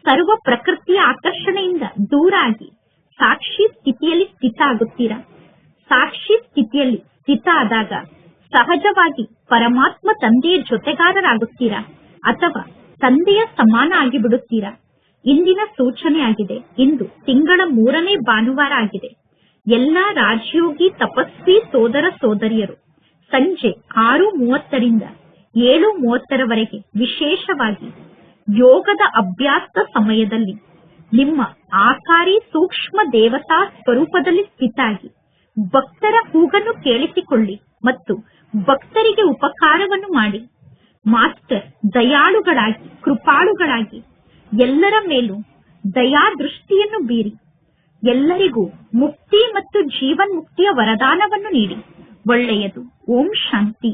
ಸರ್ವ ಪ್ರಕೃತಿಯ ಆಕರ್ಷಣೆಯಿಂದ ದೂರ ಆಗಿ ಸಾಕ್ಷಿ ಸ್ಥಿತಿಯಲ್ಲಿ ಸ್ಥಿತ ಆಗುತ್ತೀರಾ. ಸಾಕ್ಷಿ ಸ್ಥಿತಿಯಲ್ಲಿ ಸ್ಥಿತ ಆದಾಗ ಸಹಜವಾಗಿ ಪರಮಾತ್ಮ ತಂದೆಯ ಜೊತೆಗಾರರಾಗುತ್ತೀರಾ ಅಥವಾ ತಂದೆಯ ಸಮಾನ ಆಗಿಬಿಡುತ್ತೀರಾ. ಇಂದಿನ ಸೂಚನೆ ಆಗಿದೆ. ಇಂದು ತಿಂಗಳ 3ನೇ ಭಾನುವಾರ ಆಗಿದೆ. ಎಲ್ಲಾ ರಾಜಯೋಗಿ ತಪಸ್ವಿ ಸೋದರ ಸೋದರಿಯರು ಸಂಜೆ 6:30ರಿಂದ 7:30ರವರೆಗೆ ವಿಶೇಷವಾಗಿ ಯೋಗದ ಅಭ್ಯಾಸ ಸಮಯದಲ್ಲಿ ನಿಮ್ಮ ಆಕಾರಿ ಸೂಕ್ಷ್ಮ ದೇವತಾ ಸ್ವರೂಪದಲ್ಲಿ ಸ್ಥಿತಾಗಿ ಭಕ್ತರ ಕೂಗನ್ನು ಕೇಳಿಸಿಕೊಳ್ಳಿ ಮತ್ತು ಭಕ್ತರಿಗೆ ಉಪಕಾರವನ್ನು ಮಾಡಿ. ಮಾಸ್ಟರ್ ದಯಾಳುಗಳಾಗಿ ಕೃಪಾಳುಗಳಾಗಿ ಎಲ್ಲರ ಮೇಲೂ ದಯಾ ದೃಷ್ಟಿಯನ್ನು ಬೀರಿ ಎಲ್ಲರಿಗೂ ಮುಕ್ತಿ ಮತ್ತು ಜೀವನ್ಮುಕ್ತಿಯ ವರದಾನವನ್ನು ನೀಡಿ. ಒಳ್ಳೆಯದು. ಓಂ ಶಾಂತಿ.